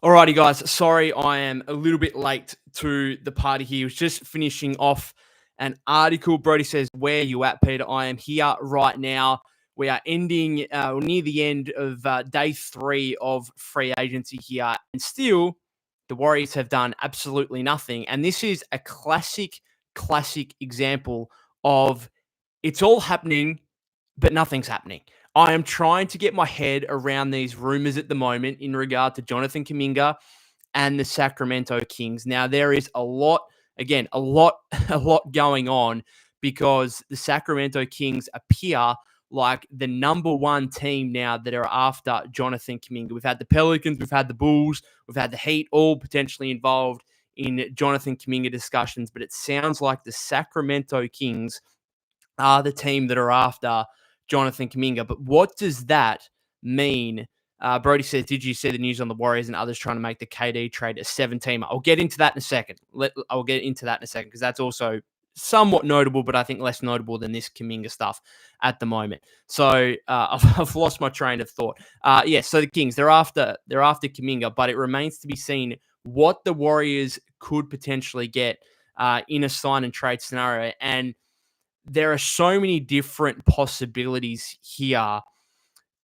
Alrighty, guys. Sorry, I am a little bit late to the party here. I was just finishing off an article. Brody says, "Where you at, Peter?" I am here right now. We are ending near the end of day 3 of free agency here, and still the Warriors have done absolutely nothing. And this is a classic example of it's all happening but nothing's happening. I am trying to get my head around these rumors at the moment in regard to Jonathan Kuminga and the Sacramento Kings. Now, there is a lot, again, a lot going on because the Sacramento Kings appear like the number one team now that are after Jonathan Kuminga. We've had the Pelicans, we've had the Bulls, we've had the Heat, all potentially involved in Jonathan Kuminga discussions, but it sounds like the Sacramento Kings are the team that are after Jonathan Kuminga. But what does that mean? Brody says, did you see the news on the Warriors and others trying to make the KD trade a 7-teamer? I'll get into that in a second. I'll get into that in a second because that's also somewhat notable, but I think less notable than this Kuminga stuff at the moment. So I've lost my train of thought. So the Kings, they're after Kuminga, but it remains to be seen what the Warriors could potentially get in a sign and trade scenario. And there are so many different possibilities here,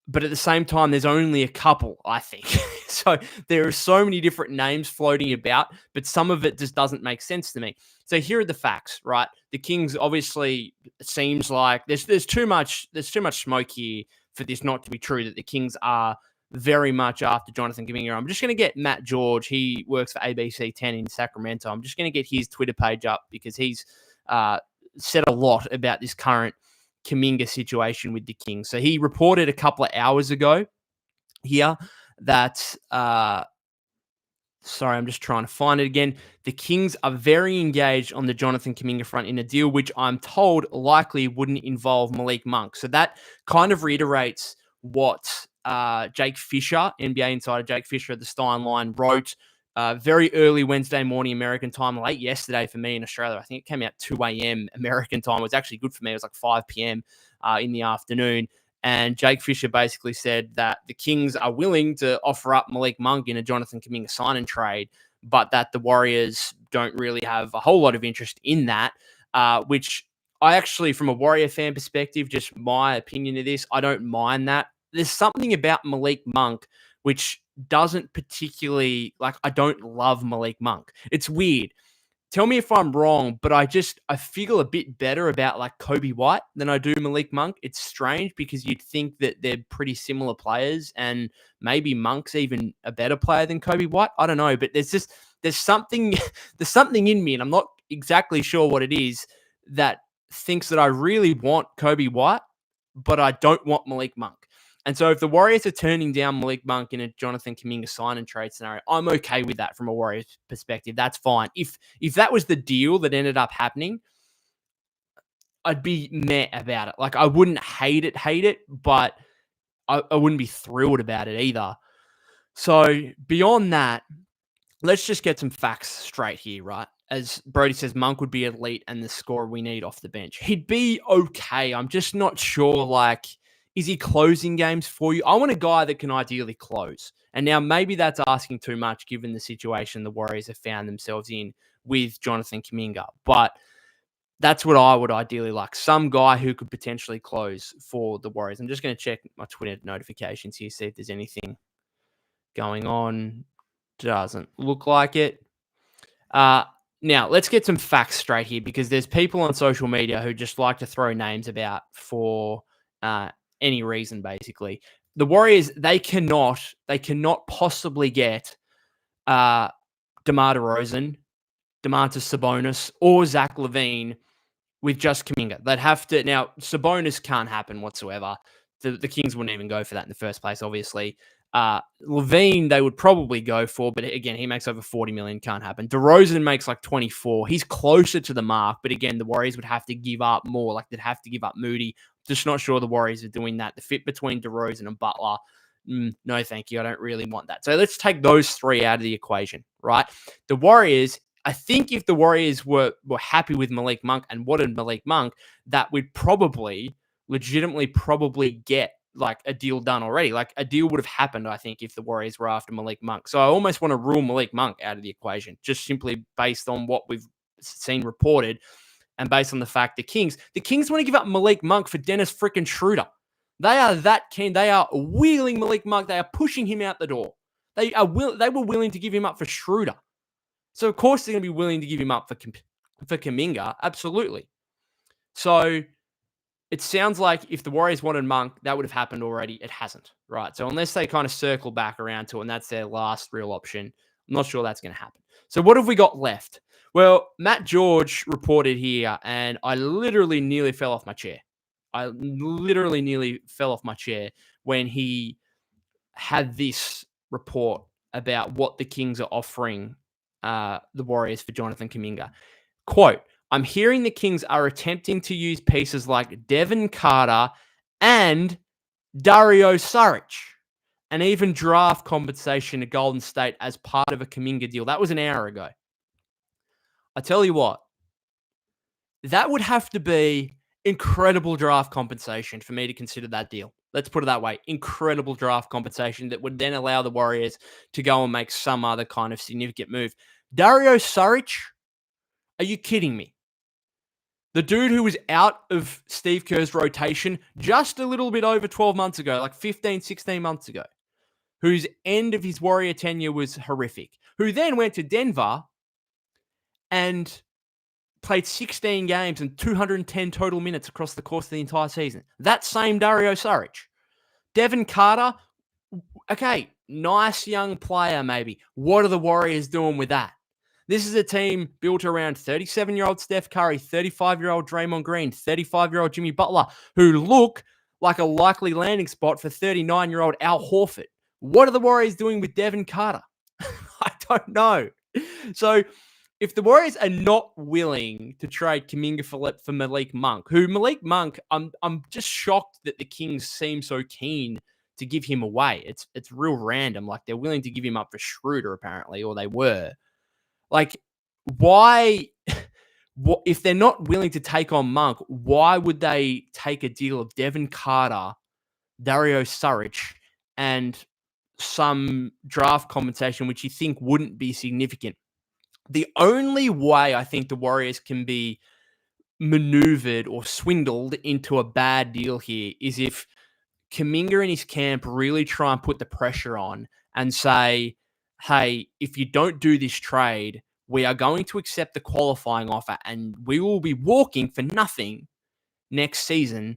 but at the same time, there's only a couple, I think. So there are so many different names floating about, but some of it just doesn't make sense to me. So here are the facts, right? The Kings obviously seems like there's too much smoke here for this not to be true, that the Kings are very much after Jonathan Kuminga. I'm just going to get Matt George. He works for ABC 10 in Sacramento. I'm just going to get his Twitter page up because he's said a lot about this current Kuminga situation with the Kings. So he reported a couple of hours ago here that, sorry, I'm just trying to find it again. The Kings are very engaged on the Jonathan Kuminga front in a deal which I'm told likely wouldn't involve Malik Monk. So that kind of reiterates what Jake Fisher, NBA insider Jake Fisher at the Stein Line, wrote very early Wednesday morning American time, late yesterday for me in Australia. I think it came out 2 a.m. American time. It was actually good for me. It was like 5 p.m. In the afternoon. And Jake Fisher basically said that the Kings are willing to offer up Malik Monk in a Jonathan Kuminga sign and trade, but that the Warriors don't really have a whole lot of interest in that, which I actually, from a Warrior fan perspective, just my opinion of this, I don't mind that. There's something about Malik Monk which doesn't particularly, like, I don't love Malik Monk. It's weird. Tell me if I'm wrong, but I feel a bit better about like Kobe White than I do Malik Monk. It's strange because you'd think that they're pretty similar players and maybe Monk's even a better player than Kobe White. I don't know, but there's something in me, and I'm not exactly sure what it is, that thinks that I really want Kobe White, but I don't want Malik Monk. And so if the Warriors are turning down Malik Monk in a Jonathan Kuminga sign and trade scenario, I'm okay with that from a Warriors perspective. That's fine. If that was the deal that ended up happening, I'd be meh about it. Like, I wouldn't hate it, but I wouldn't be thrilled about it either. So beyond that, let's just get some facts straight here, right? As Brody says, Monk would be elite and the scorer we need off the bench. He'd be okay. I'm just not sure, like, is he closing games for you? I want a guy that can ideally close. And now maybe that's asking too much given the situation the Warriors have found themselves in with Jonathan Kuminga. But that's what I would ideally like. Some guy who could potentially close for the Warriors. I'm just going to check my Twitter notifications here, see if there's anything going on. Doesn't look like it. Now, let's get some facts straight here because there's people on social media who just like to throw names about for any reason, basically. The Warriors, they cannot possibly get DeMar DeRozan, Domantas Sabonis, or Zach LaVine with just Kuminga. They'd have to... Now, Sabonis can't happen whatsoever. The Kings wouldn't even go for that in the first place, obviously. LaVine, they would probably go for, but again, he makes over 40 million, can't happen. DeRozan makes like 24. He's closer to the mark, but again, the Warriors would have to give up more. Like, they'd have to give up Moody. Just not sure the Warriors are doing that. The fit between DeRozan and Butler, no thank you. I don't really want that. So let's take those three out of the equation, right? The Warriors, I think if the Warriors were happy with Malik Monk and wanted Malik Monk, that would legitimately get like a deal done already. Like a deal would have happened, I think, if the Warriors were after Malik Monk. So I almost want to rule Malik Monk out of the equation, just simply based on what we've seen reported and based on the fact the Kings want to give up Malik Monk for Dennis freaking Schroeder. They are that keen. They are wheeling Malik Monk. They are pushing him out the door. They were willing to give him up for Schroeder. So of course they're going to be willing to give him up for Kuminga. Absolutely. So it sounds like if the Warriors wanted Monk, that would have happened already. It hasn't, right? So unless they kind of circle back around to it and that's their last real option, I'm not sure that's going to happen. So what have we got left? Well, Matt George reported here, and I literally nearly fell off my chair. I literally nearly fell off my chair when he had this report about what the Kings are offering the Warriors for Jonathan Kuminga. Quote, I'm hearing the Kings are attempting to use pieces like Devin Carter and Dario Saric, and even draft compensation to Golden State as part of a Kuminga deal. That was an hour ago. I tell you what, that would have to be incredible draft compensation for me to consider that deal. Let's put it that way. Incredible draft compensation that would then allow the Warriors to go and make some other kind of significant move. Dario Saric, are you kidding me? The dude who was out of Steve Kerr's rotation just a little bit over 12 months ago, like 15, 16 months ago, whose end of his Warrior tenure was horrific, who then went to Denver and played 16 games and 210 total minutes across the course of the entire season. That same Dario Saric. Devin Carter, okay, nice young player maybe. What are the Warriors doing with that? This is a team built around 37-year-old Steph Curry, 35-year-old Draymond Green, 35-year-old Jimmy Butler, who look like a likely landing spot for 39-year-old Al Hawford. What are the Warriors doing with Devin Carter? I don't know. So if the Warriors are not willing to trade Kuminga for Malik Monk, I'm just shocked that the Kings seem so keen to give him away. It's real random. Like they're willing to give him up for Schroeder apparently, or they were. Like, why? If they're not willing to take on Monk, why would they take a deal of Devin Carter, Dario Saric, and some draft compensation which you think wouldn't be significant? The only way I think the Warriors can be maneuvered or swindled into a bad deal here is if Kuminga and his camp really try and put the pressure on and say, hey, if you don't do this trade, we are going to accept the qualifying offer and we will be walking for nothing next season.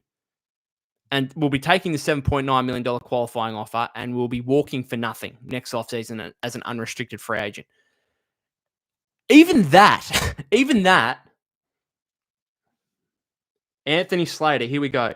And we'll be taking the $7.9 million qualifying offer and we'll be walking for nothing next offseason as an unrestricted free agent. Even that, Anthony Slater, here we go.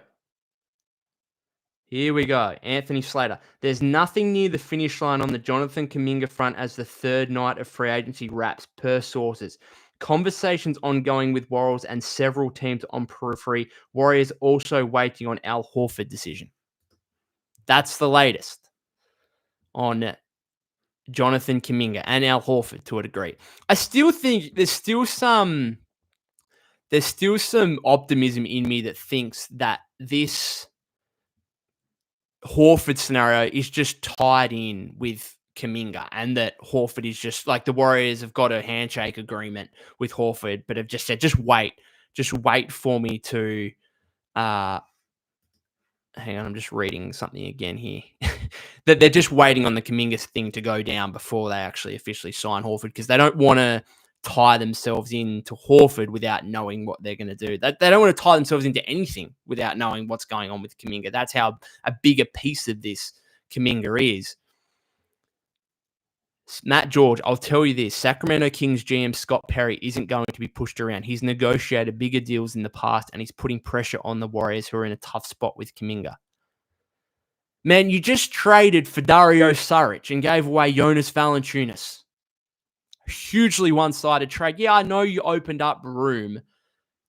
Anthony Slater. There's nothing near the finish line on the Jonathan Kuminga front as the third night of free agency wraps, per sources. Conversations ongoing with Warriors and several teams on periphery. Warriors also waiting on Al Hawford decision. That's the latest on Jonathan Kuminga and Al Hawford to a degree. I still think there's still some optimism in me that thinks that this Hawford scenario is just tied in with Kuminga and that Hawford is just like the Warriors have got a handshake agreement with Hawford, but have just said, just wait for me to, hang on, I'm just reading something again here. That they're just waiting on the Kuminga thing to go down before they actually officially sign Hawford because they don't want to tie themselves into Hawford without knowing what they're going to do. They don't want to tie themselves into anything without knowing what's going on with Kuminga. That's how a bigger piece of this Kuminga is. Matt George, I'll tell you this. Sacramento Kings GM Scott Perry isn't going to be pushed around. He's negotiated bigger deals in the past and he's putting pressure on the Warriors who are in a tough spot with Kuminga. Man, you just traded for Dario Saric and gave away Jonas Valanciunas. Hugely one-sided trade. Yeah, I know you opened up room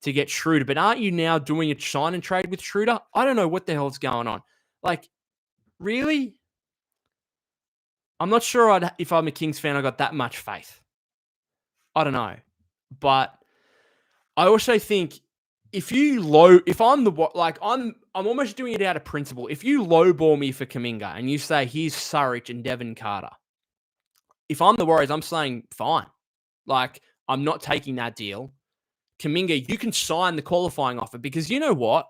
to get Schroeder, but aren't you now doing a sign and trade with Schroeder? I don't know what the hell's going on. Like, really? I'm not sure if I'm a Kings fan, I got that much faith. I don't know. But I also think I'm almost doing it out of principle. If you lowball me for Kuminga and you say here's Surridge and Devin Carter, if I'm the Warriors, I'm saying fine. Like, I'm not taking that deal. Kuminga, you can sign the qualifying offer because you know what?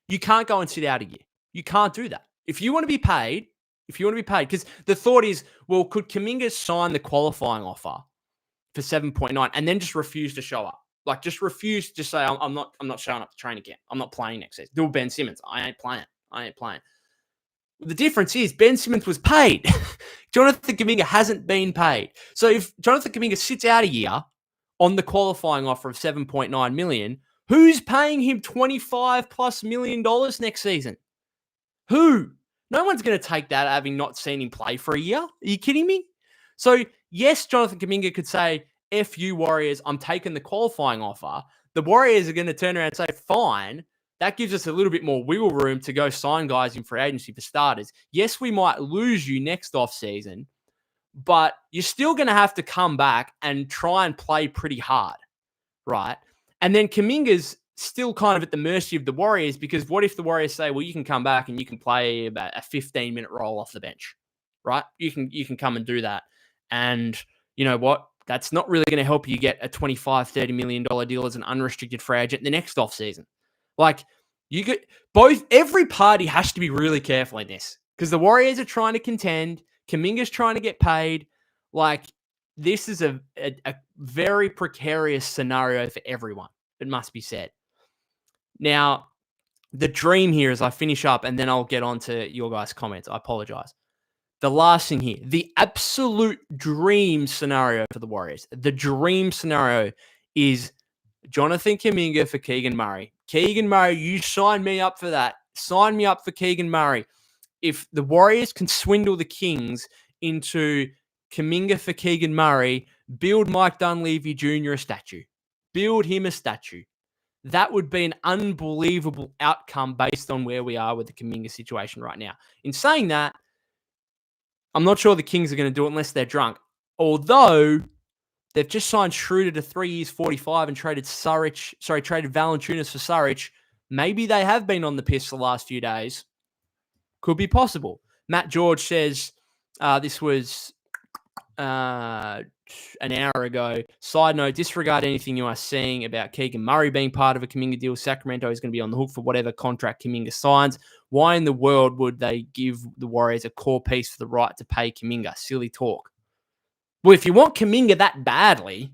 You can't go and sit out a year. You can't do that. If you want to be paid, because the thought is, well, could Kuminga sign the qualifying offer for 7.9 and then just refuse to show up? Like, just refuse to say, I'm not showing up to train again. I'm not playing next season. Do Ben Simmons. I ain't playing. The difference is Ben Simmons was paid. Jonathan Kuminga hasn't been paid. So if Jonathan Kuminga sits out a year on the qualifying offer of 7.9 million, who's paying him $25+ million next season? Who? No one's going to take that having not seen him play for a year. Are you kidding me? So yes, Jonathan Kuminga could say, F you Warriors, I'm taking the qualifying offer. The Warriors are going to turn around and say, fine. That gives us a little bit more wiggle room to go sign guys in free agency for starters. Yes, we might lose you next offseason, but you're still going to have to come back and try and play pretty hard, right? And then Kuminga's still kind of at the mercy of the Warriors because what if the Warriors say, well, you can come back and you can play about a 15-minute role off the bench, right? You can come and do that. And you know what? That's not really going to help you get a $25-30 million deal as an unrestricted free agent the next offseason. Like, every party has to be really careful in this because the Warriors are trying to contend. Kuminga's trying to get paid. Like, this is a very precarious scenario for everyone, it must be said. Now, the dream here as I finish up, and then I'll get on to your guys' comments. I apologize. The last thing here, the absolute dream scenario for the Warriors. The dream scenario is Jonathan Kuminga for Keegan Murray. Keegan Murray, you sign me up for that. Sign me up for Keegan Murray. If the Warriors can swindle the Kings into Kuminga for Keegan Murray, build Mike Dunleavy Jr. a statue. Build him a statue. That would be an unbelievable outcome based on where we are with the Kuminga situation right now. In saying that, I'm not sure the Kings are going to do it unless they're drunk. Although they've just signed Schroeder to 3 years, 45, and traded Valanciunas for Surridge. Maybe they have been on the piss the last few days. Could be possible. Matt George says this was an hour ago. Side note, disregard anything you are saying about Keegan Murray being part of a Kuminga deal. Sacramento is going to be on the hook for whatever contract Kuminga signs. Why in the world would they give the Warriors a core piece for the right to pay Kuminga? Silly talk. Well, if you want Kuminga that badly,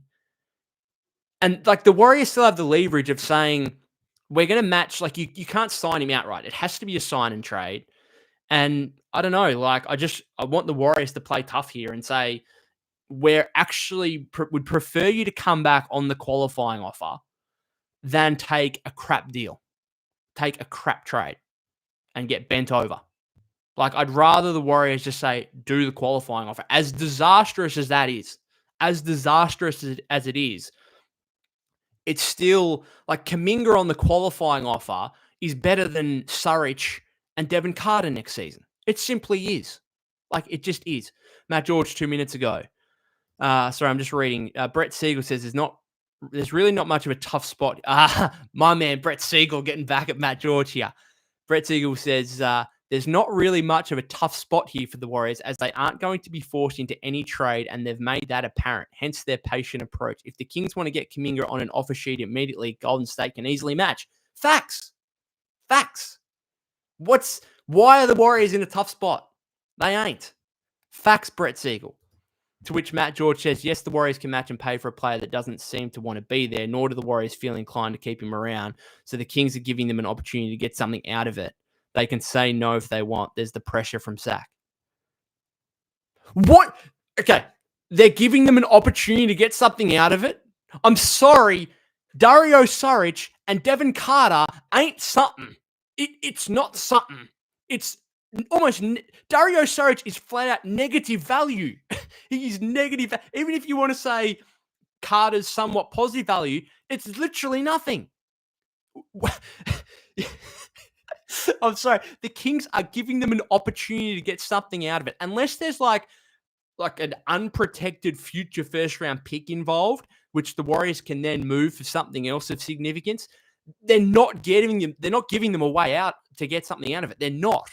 and like the Warriors still have the leverage of saying, we're going to match, like you can't sign him outright. It has to be a sign and trade. And I don't know, like I want the Warriors to play tough here and say, we're actually would prefer you to come back on the qualifying offer than take a crap deal, take a crap trade and get bent over. Like, I'd rather the Warriors just say, do the qualifying offer. As disastrous as that is, as disastrous as it is, it's still like Kuminga on the qualifying offer is better than Surridge and Devin Carter next season. It simply is. Like, it just is. Matt George 2 minutes ago. Sorry, I'm just reading. Brett Siegel says there's really not much of a tough spot. My man, Brett Siegel, getting back at Matt George here. Brett Siegel says there's not really much of a tough spot here for the Warriors as they aren't going to be forced into any trade, and they've made that apparent, hence their patient approach. If the Kings want to get Kuminga on an offer sheet immediately, Golden State can easily match. Facts. Why are the Warriors in a tough spot? They ain't. Facts, Brett Siegel. To which Matt George says, yes, the Warriors can match and pay for a player that doesn't seem to want to be there, nor do the Warriors feel inclined to keep him around. So the Kings are giving them an opportunity to get something out of it. They can say no if they want. There's the pressure from Sac. What? Okay. They're giving them an opportunity to get something out of it? I'm sorry. Dario Saric and Devin Carter ain't something. It's not something. It's almost Dario Saric is flat out negative value. He is negative. Even if you want to say Carter's somewhat positive value, it's literally nothing. I'm sorry. The Kings are giving them an opportunity to get something out of it. Unless there's like an unprotected future first round pick involved, which the Warriors can then move for something else of significance, they're not giving them a way out to get something out of it. They're not.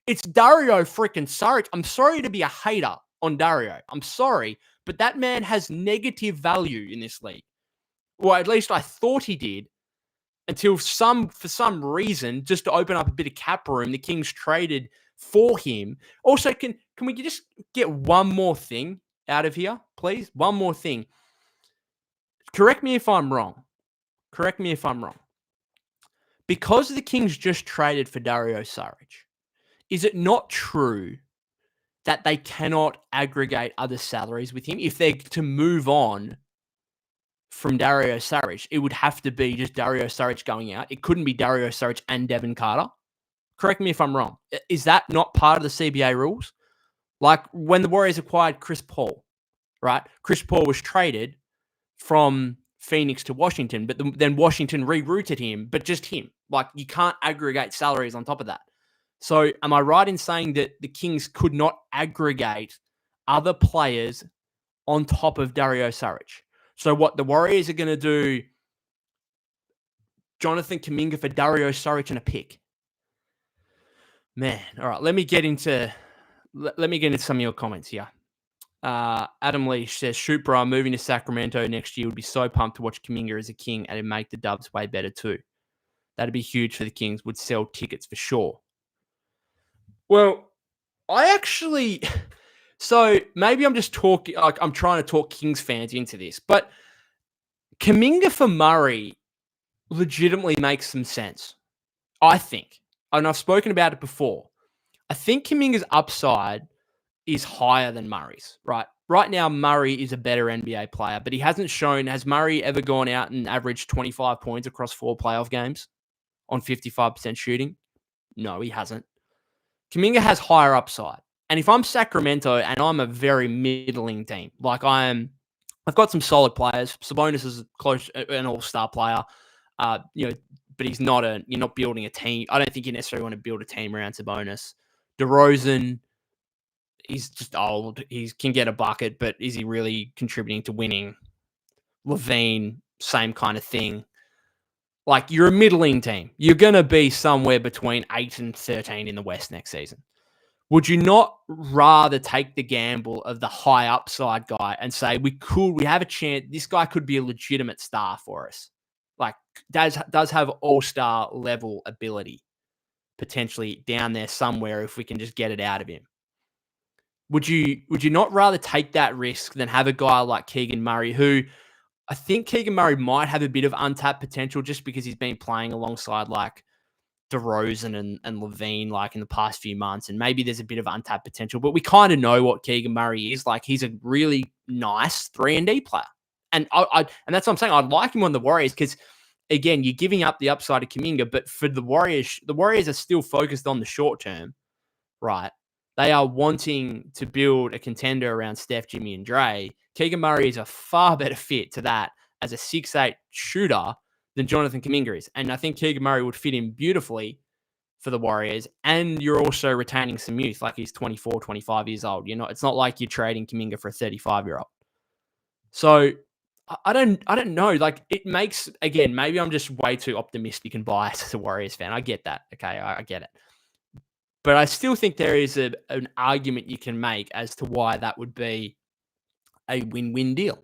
It's Dario freaking Saric. I'm sorry to be a hater on Dario. I'm sorry, but that man has negative value in this league. Well, at least I thought he did until for some reason, just to open up a bit of cap room, the Kings traded for him. Also, can we just get one more thing out of here, please? One more thing. Correct me if I'm wrong. Because the Kings just traded for Dario Saric, is it not true that they cannot aggregate other salaries with him? If they're to move on from Dario Saric, it would have to be just Dario Saric going out. It couldn't be Dario Saric and Devin Carter. Correct me if I'm wrong. Is that not part of the CBA rules? Like when the Warriors acquired Chris Paul, right? Chris Paul was traded from Phoenix to Washington, but then Washington rerouted him, but just him. Like you can't aggregate salaries on top of that. So am I right in saying that the Kings could not aggregate other players on top of Dario Saric? So what the Warriors are going to do, Jonathan Kuminga for Dario Saric and a pick. Man, all right, let me get into some of your comments here. Adam Leash says, shoot, bro, I'm moving to Sacramento next year. Would be so pumped to watch Kuminga as a King and it'd make the Dubs way better too. That'd be huge for the Kings. Would sell tickets for sure. Well, so maybe I'm just talking, like I'm trying to talk Kings fans into this, but Kuminga for Murray legitimately makes some sense, I think. And I've spoken about it before. I think Kuminga's upside is higher than Murray's, right? Right now, Murray is a better NBA player, but he hasn't shown, has Murray ever gone out and averaged 25 points across 4 playoff games on 55% shooting? No, he hasn't. Kuminga has higher upside. And if I'm Sacramento and I'm a very middling team, like I've got some solid players. Sabonis is an all-star player, but he's not you're not building a team. I don't think you necessarily want to build a team around Sabonis. DeRozan, he's just old. He can get a bucket, but is he really contributing to winning? LaVine, same kind of thing. Like, you're a middling team. You're going to be somewhere between 8 and 13 in the West next season. Would you not rather take the gamble of the high upside guy and say, we have a chance, this guy could be a legitimate star for us? Like, does have all-star level ability potentially down there somewhere if we can just get it out of him. Would you not rather take that risk than have a guy like Keegan Murray, who I think Keegan Murray might have a bit of untapped potential just because he's been playing alongside like DeRozan and LaVine like in the past few months, and maybe there's a bit of untapped potential, but we kind of know what Keegan Murray is. Like, he's a really nice 3-and-D player. And and that's what I'm saying. I'd like him on the Warriors because, again, you're giving up the upside of Kuminga, but for the Warriors are still focused on the short term, right? They are wanting to build a contender around Steph, Jimmy, and Dre. Keegan Murray is a far better fit to that as a 6'8" shooter than Jonathan Kuminga is. And I think Keegan Murray would fit in beautifully for the Warriors. And you're also retaining some youth. Like, he's 24, 25 years old. It's not like you're trading Kuminga for a 35-year-old. So I don't know. Like, it makes, again, maybe I'm just way too optimistic and biased as a Warriors fan. I get that. Okay, I get it. But I still think there is an argument you can make as to why that would be a win-win deal.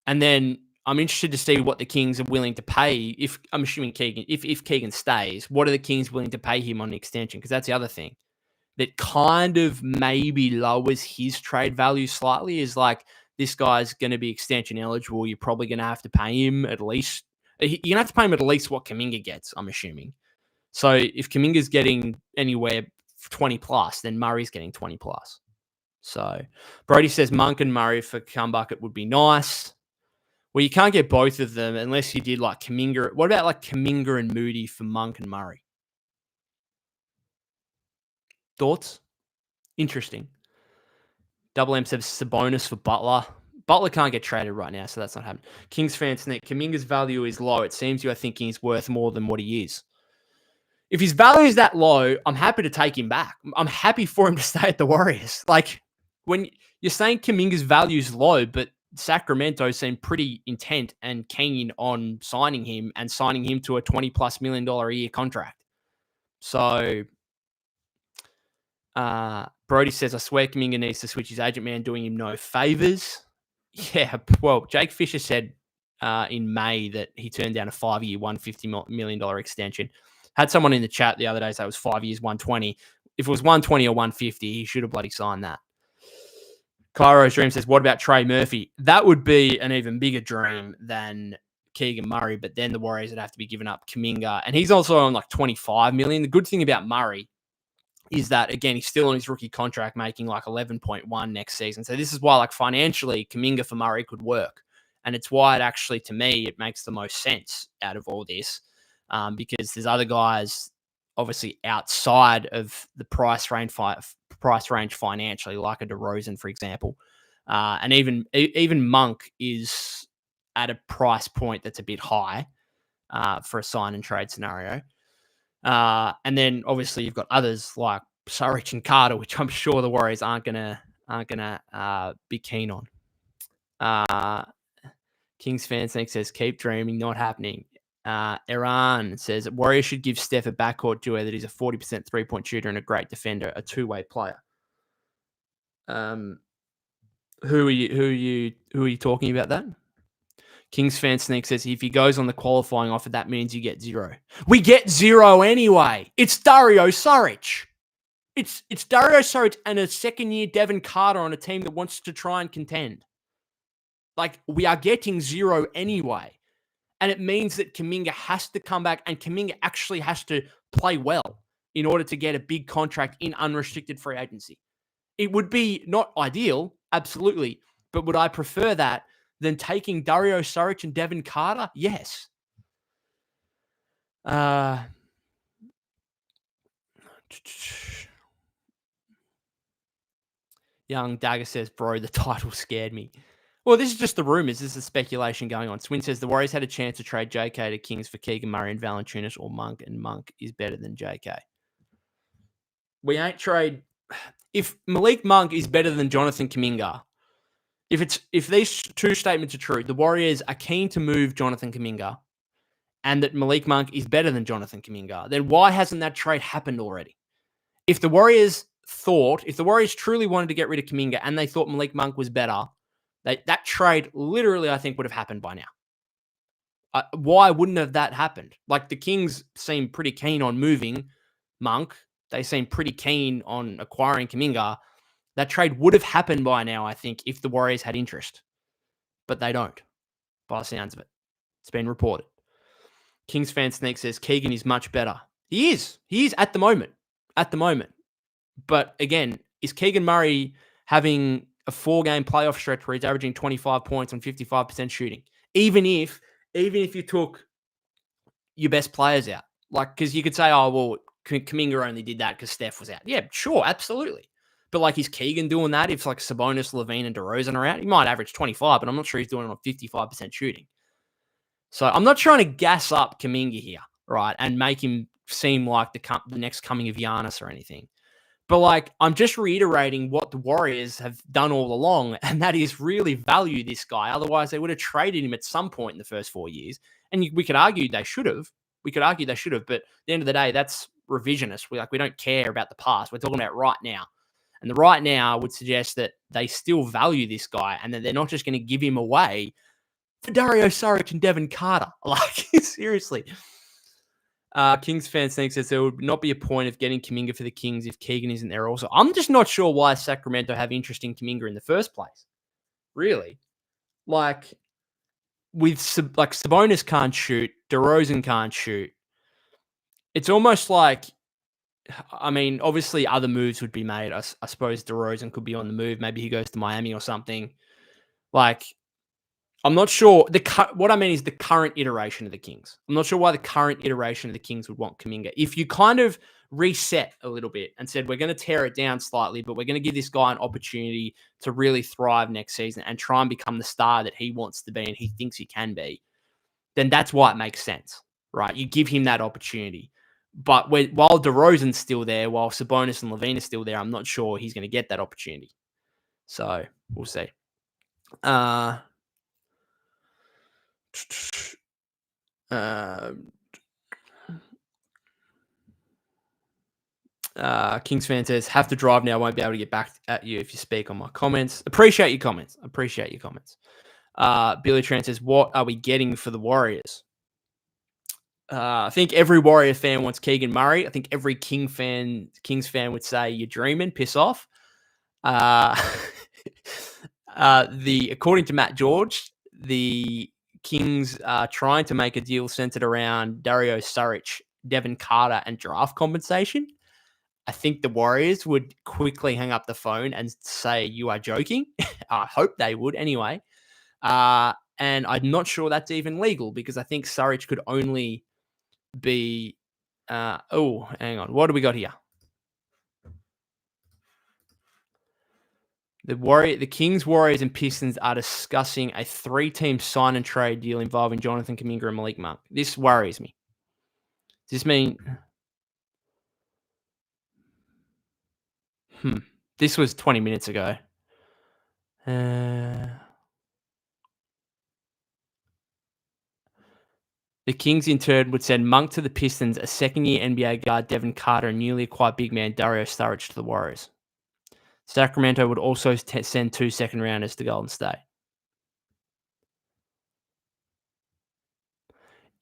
And then I'm interested to see what the Kings are willing to pay. If I'm assuming Keegan, if Keegan stays, what are the Kings willing to pay him on the extension? Because that's the other thing that kind of maybe lowers his trade value slightly. Is like, this guy's going to be extension eligible. You're probably going to have to pay him at least. You're going to have to pay him at least what Kuminga gets, I'm assuming. So if Kuminga's getting anywhere 20 plus, then Murray's getting 20 plus. So Brody says Monk and Murray for Cumbucket would be nice. Well, you can't get both of them unless you did like Kuminga. What about like Kuminga and Moody for Monk and Murray? Thoughts? Interesting. Double M says Sabonis for Butler. Butler can't get traded right now, so that's not happening. Kings fans think Kuminga's value is low. It seems you are thinking he's worth more than what he is. If his value is that low, I'm happy to take him back. I'm happy for him to stay at the Warriors. Like, when you're saying Kuminga's value is low, but Sacramento seemed pretty intent and keen on signing him to a $20+ million a year contract. So Brody says, I swear Kuminga needs to switch his agent, man, doing him no favors. Yeah, well, Jake Fisher said in May that he turned down a 5-year, $150 million extension. Had someone in the chat the other day say it was 5 years, 120. If it was 120 or 150, he should have bloody signed that. Cairo's Dream says, what about Trey Murphy? That would be an even bigger dream than Keegan Murray, but then the Warriors would have to be giving up Kuminga. And he's also on like $25 million. The good thing about Murray is that, again, he's still on his rookie contract making like 11.1 next season. So this is why, like, financially, Kuminga for Murray could work. And it's why it actually, to me, it makes the most sense out of all this, because there's other guys obviously outside of the price range financially, like a DeRozan, for example. And even Monk is at a price point that's a bit high for a sign and trade scenario. And then obviously you've got others like Saric and Carter, which I'm sure the Warriors aren't gonna be keen on. Kings fan says, keep dreaming, not happening. Iran says Warriors should give Steph a backcourt duo that is a 40% 3-point shooter and a great defender, a two-way player. Who are you talking about that? Kings fan Sneak says, if he goes on the qualifying offer, that means you get 0. We get 0 anyway. It's Dario Saric. It's Dario Saric and a second-year Devin Carter on a team that wants to try and contend. Like, we are getting 0 anyway. And it means that Kuminga has to come back, and Kuminga actually has to play well in order to get a big contract in unrestricted free agency. It would be not ideal, absolutely, but would I prefer that than taking Dario Saric and Devin Carter? Yes. Young Dagger says, bro, the title scared me. Well, this is just the rumors. This is speculation going on. Swin says the Warriors had a chance to trade JK to Kings for Keegan Murray and Valanciunas or Monk, and Monk is better than JK. We ain't trade. If Malik Monk is better than Jonathan Kuminga, if these two statements are true, the Warriors are keen to move Jonathan Kuminga, and that Malik Monk is better than Jonathan Kuminga, then why hasn't that trade happened already? If the Warriors truly wanted to get rid of Kuminga and they thought Malik Monk was better, that trade literally, I think, would have happened by now. Why wouldn't have that happened? Like, the Kings seem pretty keen on moving Monk. They seem pretty keen on acquiring Kuminga. That trade would have happened by now, I think, if the Warriors had interest. But they don't, by the sounds of it. It's been reported. Kings fan Snake says Keegan is much better. He is. He is at the moment. But again, is Keegan Murray having a 4-game playoff stretch where he's averaging 25 points on 55% shooting? Even if you took your best players out. Like, because you could say, oh, well, Kuminga only did that because Steph was out. Yeah, sure, absolutely. But, like, is Keegan doing that if, like, Sabonis, Levine, and DeRozan are out? He might average 25, but I'm not sure he's doing it on 55% shooting. So I'm not trying to gas up Kuminga here, right, and make him seem like the next coming of Giannis or anything. But, like, I'm just reiterating what the Warriors have done all along, and that is really value this guy. Otherwise, they would have traded him at some point in the first 4 years. And we could argue they should have. But at the end of the day, that's revisionist. We don't care about the past. We're talking about right now. And the right now would suggest that they still value this guy and that they're not just going to give him away for Dario Saric and Devin Carter. Like, seriously. Kings fan thinks that there would not be a point of getting Kuminga for the Kings if Keegan isn't there also. I'm just not sure why Sacramento have interest in Kuminga in the first place. Really. Like, Sabonis can't shoot, DeRozan can't shoot. It's almost like, I mean, obviously other moves would be made. I suppose DeRozan could be on the move. Maybe he goes to Miami or something. Like, I'm not sure. What I mean is the current iteration of the Kings. I'm not sure why the current iteration of the Kings would want Kuminga. If you kind of reset a little bit and said, we're going to tear it down slightly, but we're going to give this guy an opportunity to really thrive next season and try and become the star that he wants to be and he thinks he can be, then that's why it makes sense, right? You give him that opportunity. But while DeRozan's still there, while Sabonis and Levine are still there, I'm not sure he's going to get that opportunity. So we'll see. Uh, Kings fan says, have to drive now. I won't be able to get back at you if you speak on my comments. Appreciate your comments. Billy Tran says, what are we getting for the Warriors? I think every Warrior fan wants Keegan Murray. I think every Kings fan would say, you're dreaming, piss off. According to Matt George, the Kings are trying to make a deal centered around Dario Saric, Devin Carter, and draft compensation. I think the Warriors would quickly hang up the phone and say, you are joking. I hope they would anyway. And I'm not sure that's even legal because I think Saric could only be... hang on. What do we got here? The Kings, Warriors, and Pistons are discussing a 3-team sign and trade deal involving Jonathan Kuminga and Malik Monk. This worries me. Does this mean... This was 20 minutes ago. The Kings, in turn, would send Monk to the Pistons, a second-year NBA guard, Devin Carter, and newly acquired big man, Dario Saric, to the Warriors. Sacramento would also send 2 second-rounders to Golden State.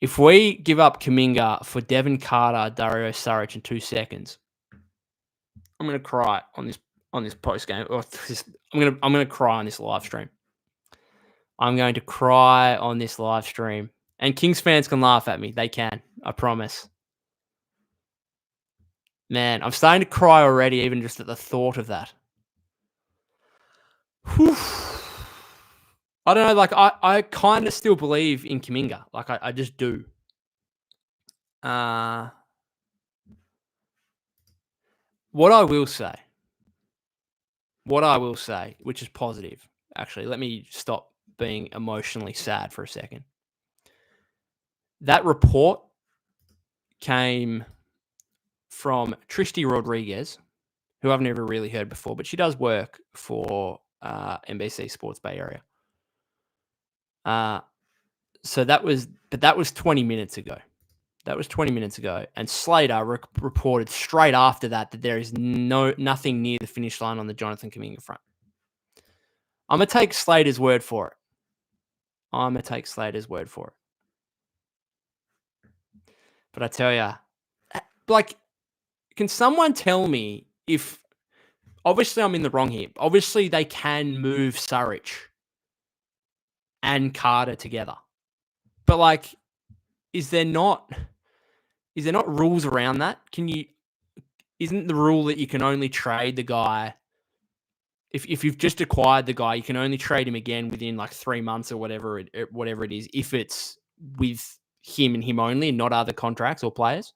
If we give up Kuminga for Devin Carter, Dario Saric in 2 seconds, I'm going to cry on this post game. I'm going to cry on this live stream. I'm going to cry on this live stream. And Kings fans can laugh at me. They can. I promise. Man, I'm starting to cry already, even just at the thought of that. Whew. I don't know. Like, I kind of still believe in Kuminga. Like, I just do. What I will say, which is positive, actually, let me stop being emotionally sad for a second. That report came from Tristy Rodriguez, who I've never really heard before, but she does work for NBC Sports Bay Area. So that was 20 minutes ago. And Slater reported straight after that there is nothing near the finish line on the Jonathan Kuminga front. I'm going to take Slater's word for it. But I tell you, like, can someone tell me if, obviously I'm in the wrong here. Obviously they can move Saric and Carter together. But like, is there not rules around that? Isn't the rule that you can only trade the guy if you've just acquired the guy, you can only trade him again within like 3 months or whatever it is, if it's with him and him only and not other contracts or players?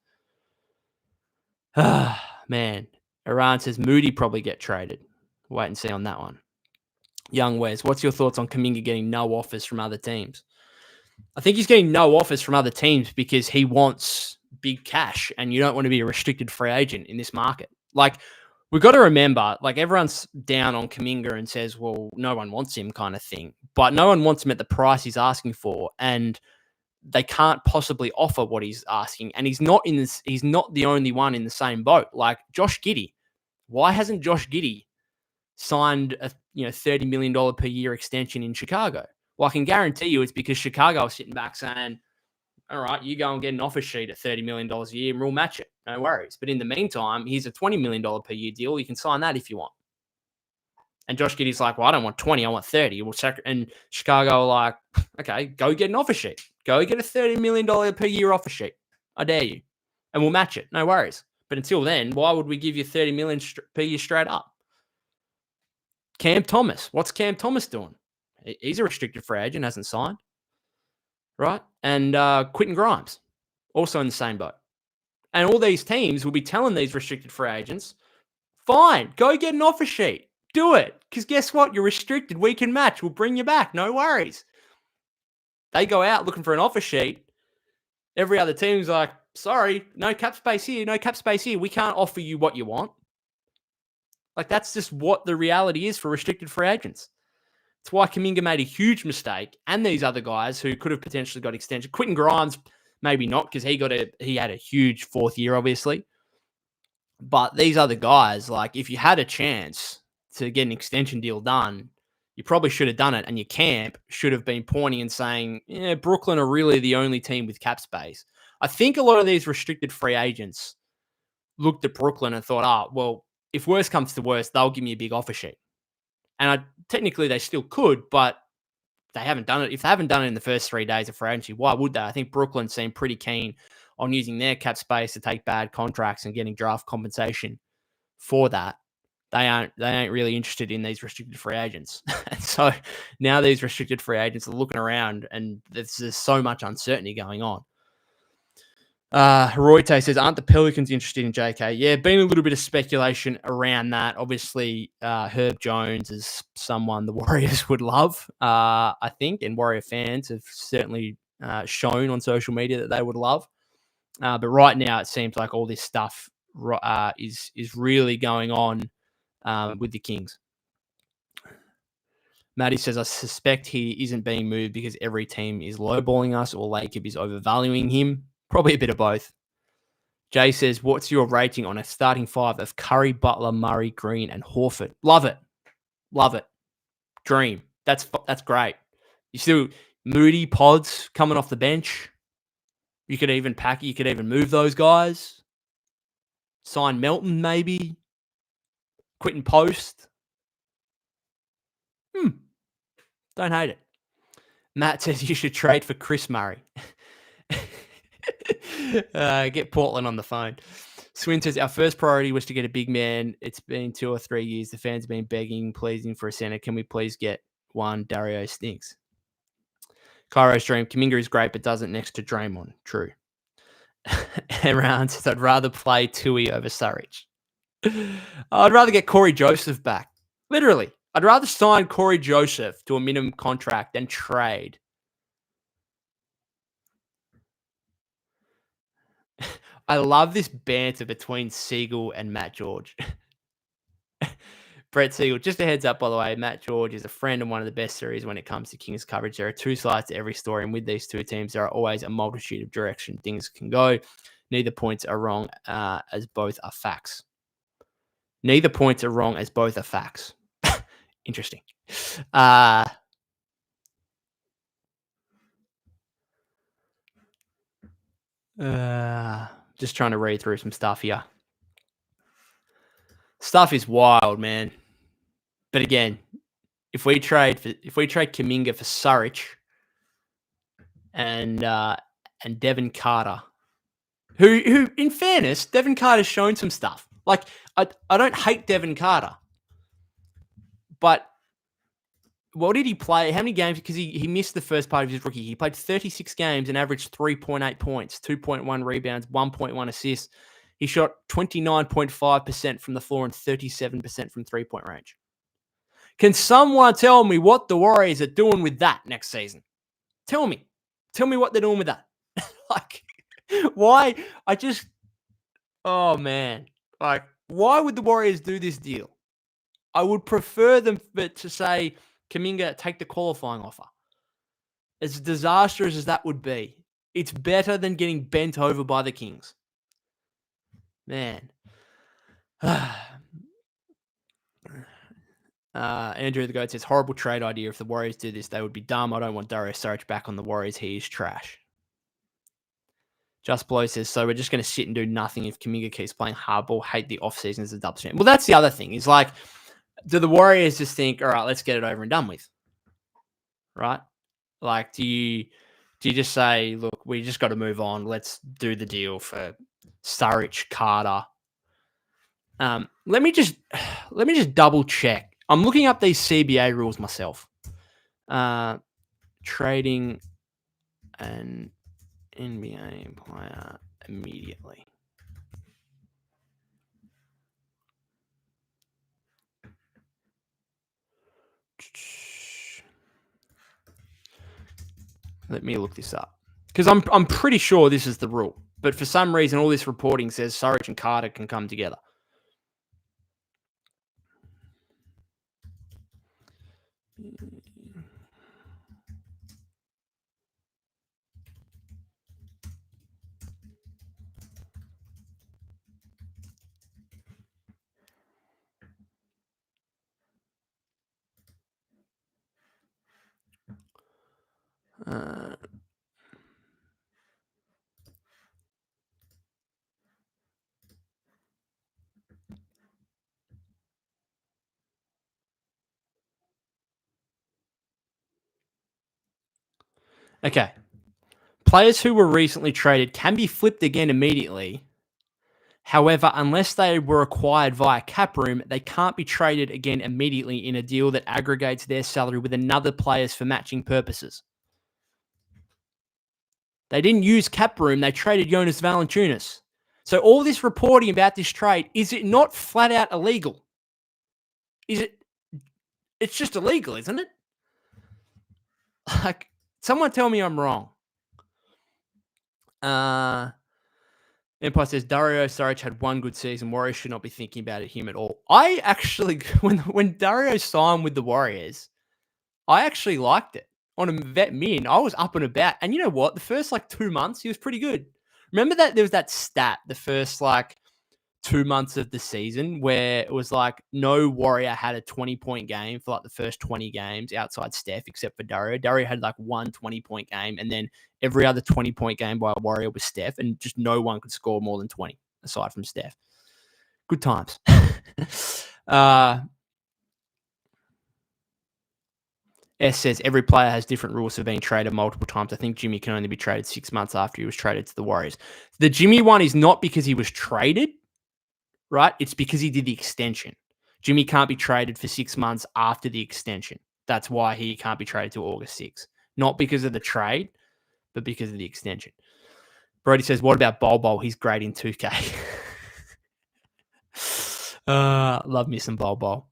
Man. Iran says Moody probably get traded. Wait and see on that one. Young Wes, what's your thoughts on Kuminga getting no offers from other teams? I think he's getting no offers from other teams because he wants big cash, and you don't want to be a restricted free agent in this market. Like, we've got to remember, like, everyone's down on Kuminga and says, well, no one wants him kind of thing. But no one wants him at the price he's asking for, and they can't possibly offer what he's asking. And he's not the only one in the same boat. Like Josh Giddey. Why hasn't Josh Giddey signed a $30 million per year extension in Chicago? Well, I can guarantee you it's because Chicago is sitting back saying, all right, you go and get an offer sheet at $30 million a year and we'll match it. No worries. But in the meantime, here's a $20 million per year deal. You can sign that if you want. And Josh Giddey's like, well, I don't want 20, I want 30. And Chicago are like, okay, go get an offer sheet. Go get a $30 million per year offer sheet. I dare you. And we'll match it. No worries. But until then, why would we give you $30 million per year straight up? Cam Thomas. What's Cam Thomas doing? He's a restricted free agent, hasn't signed. Right? And Quentin Grimes, also in the same boat. And all these teams will be telling these restricted free agents, fine, go get an offer sheet. Do it. Because guess what? You're restricted. We can match. We'll bring you back. No worries. They go out looking for an offer sheet. Every other team's like, sorry, no cap space here. No cap space here. We can't offer you what you want. Like, that's just what the reality is for restricted free agents. It's why Kuminga made a huge mistake, and these other guys who could have potentially got extension. Quentin Grimes, maybe not, because he had a huge fourth year, obviously. But these other guys, like, if you had a chance to get an extension deal done, you probably should have done it, and your camp should have been pointing and saying, yeah, Brooklyn are really the only team with cap space. I think a lot of these restricted free agents looked at Brooklyn and thought, well, if worst comes to worst, they'll give me a big offer sheet. And technically they still could, but they haven't done it. If they haven't done it in the first 3 days of free agency, why would they? I think Brooklyn seemed pretty keen on using their cap space to take bad contracts and getting draft compensation for that. They ain't really interested in these restricted free agents. And so now these restricted free agents are looking around, and there's so much uncertainty going on. Royte says, aren't the Pelicans interested in JK? Yeah, been a little bit of speculation around that. Obviously, Herb Jones is someone the Warriors would love, I think, and Warrior fans have certainly shown on social media that they would love. But right now, it seems like all this stuff is really going on with the Kings. Maddie says, I suspect he isn't being moved because every team is lowballing us or Lacob is overvaluing him. Probably a bit of both. Jay says, what's your rating on a starting five of Curry, Butler, Murray, Green, and Hawford? Love it. Love it. Dream. That's great. You still Moody, Pods coming off the bench. You could even move those guys. Sign Melton, maybe. Quentin Post. Don't hate it. Matt says you should trade for Chris Murray. Get Portland on the phone. Swin says, our first priority was to get a big man. It's been 2 or 3 years. The fans have been begging, pleasing for a center. Can we please get one? Dario stinks. Cairo's dream. Kuminga is great, but doesn't next to Draymond. True. Around says, I'd rather play Tui over Surridge. I'd rather get Corey Joseph back. Literally. I'd rather sign Corey Joseph to a minimum contract than trade. I love this banter between Siegel and Matt George. Brett Siegel, just a heads up, by the way, Matt George is a friend and one of the best series when it comes to Kings coverage. There are two sides to every story, and with these two teams, there are always a multitude of direction things can go. Neither points are wrong as both are facts. Neither points are wrong as both are facts. Interesting. Just trying to read through some stuff here. Stuff is wild, man. But again, if we trade Kuminga for Surridge and Devin Carter, who in fairness, Devin Carter's shown some stuff. Like I don't hate Devin Carter, but what did he play? How many games? Because he missed the first part of his rookie. He played 36 games and averaged 3.8 points, 2.1 rebounds, 1.1 assists. He shot 29.5% from the floor and 37% from three-point range. Can someone tell me what the Warriors are doing with that next season? Tell me what they're doing with that. Like, why? Oh man. Like, why would the Warriors do this deal? I would prefer them to say, Kuminga, take the qualifying offer. As disastrous as that would be, it's better than getting bent over by the Kings. Man. Andrew the Goat says, horrible trade idea. If the Warriors do this, they would be dumb. I don't want Dario Saric back on the Warriors. He is trash. Just Blow says, so we're just going to sit and do nothing if Kuminga keeps playing hardball, hate the offseason as a dub champ. Well, that's the other thing. Is like, do the Warriors just think, all right, let's get it over and done with? Right? Like, do you just say, look, we just got to move on. Let's do the deal for Saric, Carter. Let me just double check. I'm looking up these CBA rules myself. Trading an NBA player immediately. Let me look this up. Because I'm pretty sure this is the rule. But for some reason, all this reporting says Saric and Carter can come together. Uh, okay. Players who were recently traded can be flipped again immediately. However, unless they were acquired via cap room, they can't be traded again immediately in a deal that aggregates their salary with another player's for matching purposes. They didn't use cap room, they traded Jonas Valanciunas. So all this reporting about this trade, is it not flat out illegal? Is it? It's just illegal, isn't it? Like, someone tell me I'm wrong. Empire says Dario Saric had one good season. Warriors should not be thinking about him at all. I actually, when Dario signed with the Warriors, I actually liked it. On a vet min, I was up and about. And you know what? The first 2 months, he was pretty good. Remember that there was that stat, the first 2 months of the season, where it was no Warrior had a 20-point game for the first 20 games outside Steph, except for Dario. Dario had one 20-point game, and then every other 20-point game by a Warrior was Steph, and just no one could score more than 20 aside from Steph. Good times. S says every player has different rules for being traded multiple times. I think Jimmy can only be traded 6 months after he was traded to the Warriors. The Jimmy one is not because he was traded, right? It's because he did the extension. Jimmy can't be traded for 6 months after the extension. That's why he can't be traded to August 6th. Not because of the trade, but because of the extension. Brody says, what about Bol? He's great in 2K. Love me some Bol.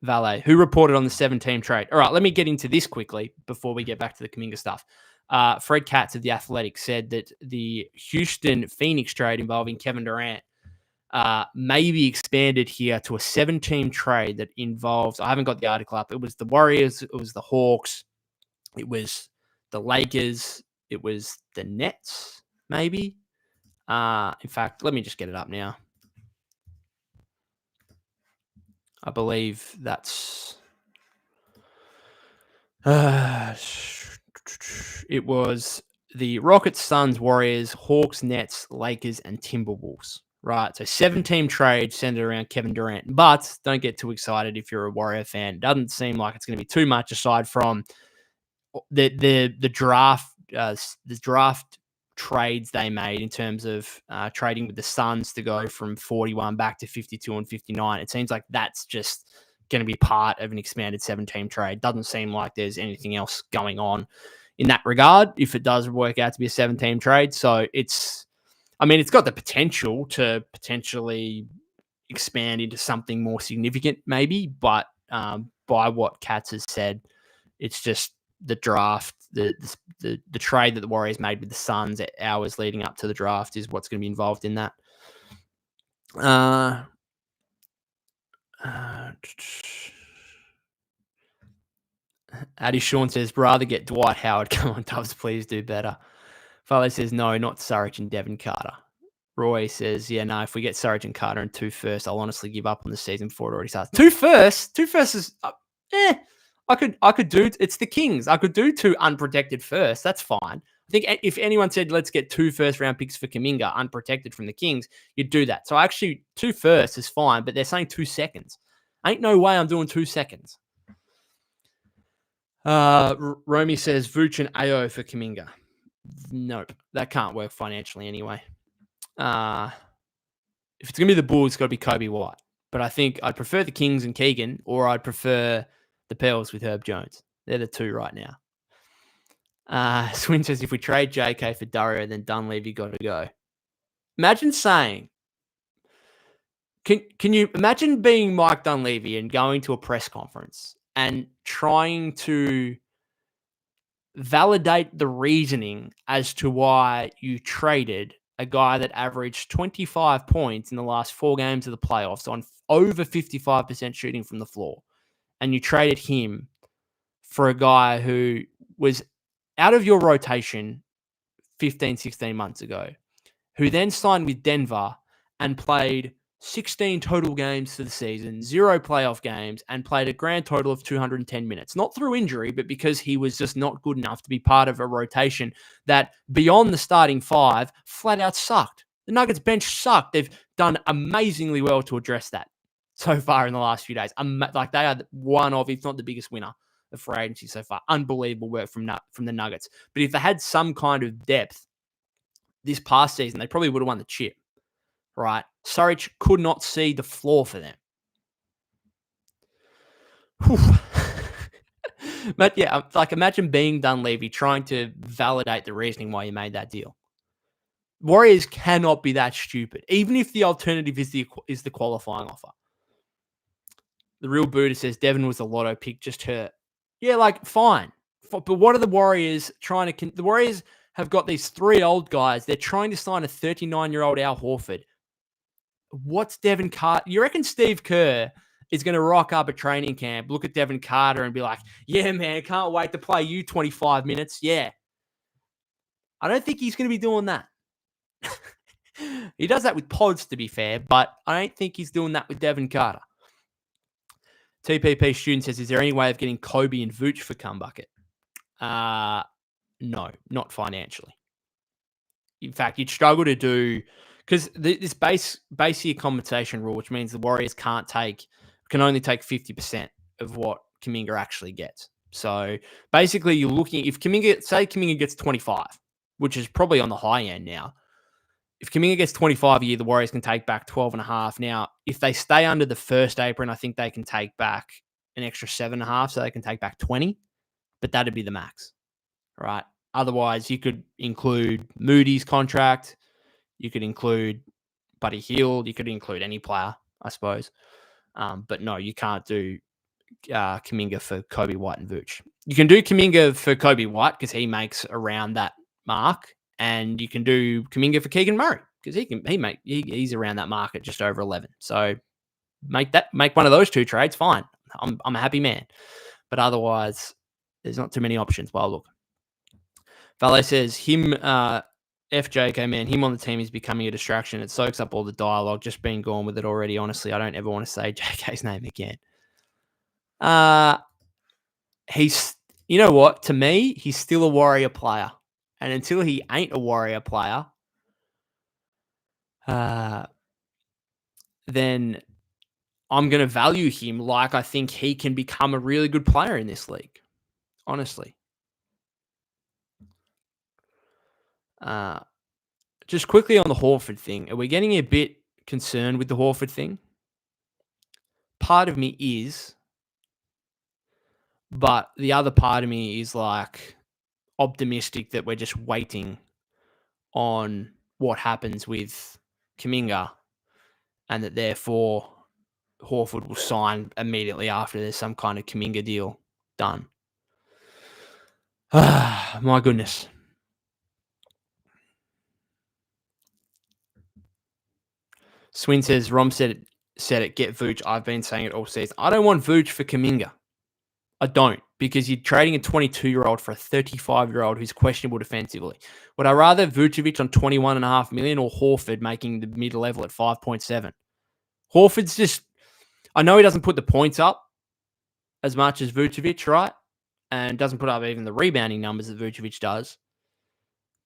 Valet, who reported on the 7-team trade. All right, let me get into this quickly before we get back to the Kuminga stuff. Fred Katz of The Athletic said that the Houston-Phoenix trade involving Kevin Durant may be expanded here to a 7-team trade that involves, I haven't got the article up, it was the Warriors, it was the Hawks, it was the Lakers, it was the Nets, maybe. In fact, let me just get it up now. I believe that's... it was the Rockets, Suns, Warriors, Hawks, Nets, Lakers, and Timberwolves. Right, so 7-team trade centered around Kevin Durant. But don't get too excited if you're a Warrior fan. It doesn't seem like it's going to be too much aside from the draft trades they made in terms of trading with the Suns to go from 41 back to 52 and 59. It seems like that's just going to be part of an expanded 7-team trade. Doesn't seem like there's anything else going on in that regard if it does work out to be a 7-team trade. So it's got the potential to potentially expand into something more significant maybe, but by what Katz has said, it's just the draft, the trade that the Warriors made with the Suns hours leading up to the draft is what's going to be involved in that. Addy Sean says, rather get Dwight Howard. Come on, Dubs, please do better. Farley says, no, not Saric and Devin Carter. Roy says, yeah, no, if we get Saric and Carter and 2 firsts, I'll honestly give up on the season before it already starts. 2 firsts? 2 firsts is, I could do, it's the Kings. I could do 2 unprotected firsts. That's fine. I think if anyone said, let's get 2 first-round picks for Kuminga unprotected from the Kings, you'd do that. So actually, 2 firsts is fine, but they're saying 2 seconds. Ain't no way I'm doing 2 seconds. Romy says, Vooch and AO for Kuminga. Nope, that can't work financially anyway. If it's going to be the Bulls, it's got to be Kobe White. But I think I'd prefer the Kings and Keegan, or I'd prefer the Pels with Herb Jones. They're the 2 right now. Swin says, if we trade JK for Dario, then Dunleavy got to go. Imagine saying, can you imagine being Mike Dunleavy and going to a press conference and trying to validate the reasoning as to why you traded a guy that averaged 25 points in the last 4 games of the playoffs on over 55% shooting from the floor, and you traded him for a guy who was out of your rotation 15, 16 months ago, who then signed with Denver and played 16 total games for the season, 0 playoff games, and played a grand total of 210 minutes. Not through injury, but because he was just not good enough to be part of a rotation that, beyond the starting 5, flat out sucked. The Nuggets bench sucked. They've done amazingly well to address that so far in the last few days. Like, they are one of, if not the biggest winner of free agency so far. Unbelievable work from the Nuggets. But if they had some kind of depth this past season, they probably would have won the chip. Right? Saric could not see the floor for them. But yeah, like, imagine being Dunleavy trying to validate the reasoning why you made that deal. Warriors cannot be that stupid, even if the alternative is the qualifying offer. The real Buddha says Devin was a lotto pick, just hurt. Yeah, like, fine. But what are the Warriors trying to... The Warriors have got these 3 old guys. They're trying to sign a 39-year-old Al Hawford. What's Devin Carter? You reckon Steve Kerr is going to rock up a training camp, look at Devin Carter and be like, yeah, man, can't wait to play you 25 minutes. Yeah. I don't think he's going to be doing that. He does that with pods, to be fair, but I don't think he's doing that with Devin Carter. TPP student says, is there any way of getting Kobe and Vooch for Cumbucket? No, not financially. In fact, you'd struggle to do... Because this base year compensation rule, which means the Warriors can only take 50% of what Kuminga actually gets. So basically, you're looking, if Kuminga gets 25, which is probably on the high end now. If Kuminga gets 25 a year, the Warriors can take back 12.5. Now, if they stay under the first apron, I think they can take back an extra 7.5, so they can take back 20. But that'd be the max, right? Otherwise, you could include Moody's contract. You could include Buddy Hield. You could include any player, I suppose. But no, you can't do Kuminga for Kobe White and Vooch. You can do Kuminga for Kobe White because he makes around that mark, and you can do Kuminga for Keegan Murray because he's around that mark at just over 11. So make one of those 2 trades, fine. I'm a happy man. But otherwise, there's not too many options. Well, look, Valet says him. FJK, man, him on the team is becoming a distraction. It soaks up all the dialogue. Just been gone with it already. Honestly, I don't ever want to say JK's name again. He's, you know what? To me, he's still a Warrior player. And until he ain't a Warrior player, then I'm going to value him like I think he can become a really good player in this league. Honestly. Just quickly on the Hawford thing. Are we getting a bit concerned with the Hawford thing? Part of me is, but the other part of me is like optimistic that we're just waiting on what happens with Kuminga and that therefore Hawford will sign immediately after there's some kind of Kuminga deal done. My goodness. Swin says, Rom said it, get Vooch. I've been saying it all season. I don't want Vooch for Kuminga. I don't, because you're trading a 22-year-old for a 35-year-old who's questionable defensively. Would I rather Vucevic on $21.5 million or Hawford making the mid-level at 5.7? Hawford's just... I know he doesn't put the points up as much as Vucevic, right? And doesn't put up even the rebounding numbers that Vucevic does.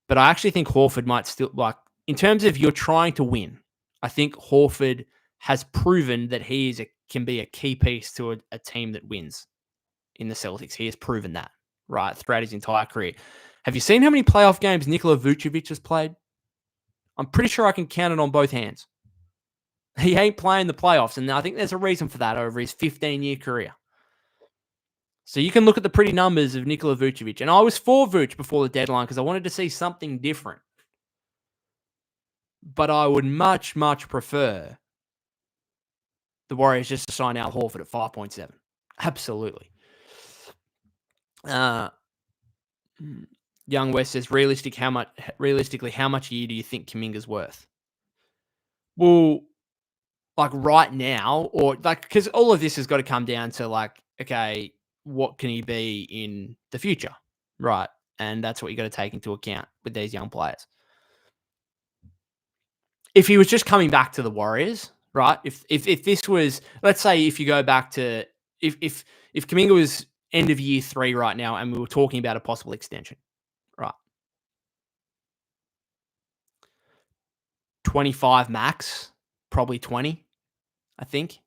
But I actually think Hawford might still... like, in terms of you're trying to win, I think Hawford has proven that he can be a key piece to a team that wins in the Celtics. He has proven that, right, throughout his entire career. Have you seen how many playoff games Nikola Vucevic has played? I'm pretty sure I can count it on both hands. He ain't playing the playoffs, and I think there's a reason for that over his 15-year career. So you can look at the pretty numbers of Nikola Vucevic. And I was for Vuce before the deadline because I wanted to see something different. But I would much, much prefer the Warriors just to sign Al Hawford at 5.7. Absolutely. Young West says, realistically, how much a year do you think Kuminga's worth? Well, like right now, or like, because all of this has got to come down to like, okay, what can he be in the future? Right. And that's what you got to take into account with these young players. If he was just coming back to the Warriors, right? If this was, let's say, if you go back to if Kuminga was end of year 3 right now, and we were talking about a possible extension, right? 25 max, probably 20. I think.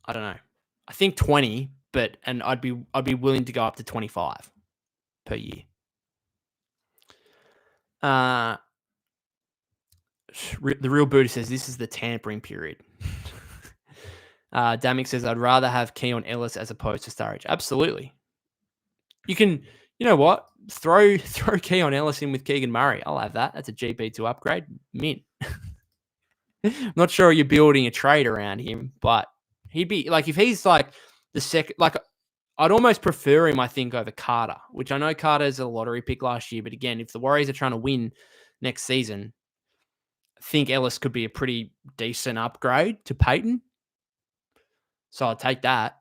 I don't know. I think 20, but and I'd be willing to go up to 25 per year. Uh, the real Buddha says this is the tampering period. Damick says I'd rather have Keon Ellis as opposed to Sturridge. Absolutely. You can, you know what? Throw Keon Ellis in with Keegan Murray. I'll have that. That's a GP2 upgrade. Mint. I'm not sure you're building a trade around him, but he'd be like, if he's like the second, like I'd almost prefer him, I think, over Carter, which I know Carter's a lottery pick last year, but again, if the Warriors are trying to win next season, I think Ellis could be a pretty decent upgrade to Peyton. So I'll take that.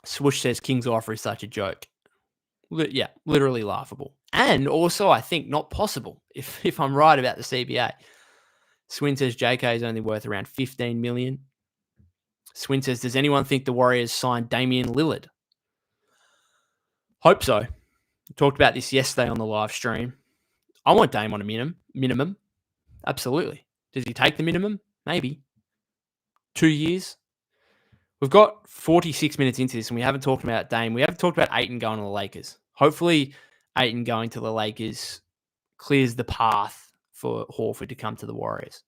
Swoosh says King's offer is such a joke. Yeah, literally laughable. And also, I think not possible if I'm right about the CBA. Swin says JK is only worth around 15 million. Swin says, does anyone think the Warriors signed Damian Lillard? Hope so. We talked about this yesterday on the live stream. I want Dame on a minimum. Absolutely. Does he take the minimum? Maybe. 2 years. We've got 46 minutes into this and we haven't talked about Dame. We haven't talked about Ayton going to the Lakers. Hopefully, Ayton going to the Lakers clears the path for Hawford to come to the Warriors.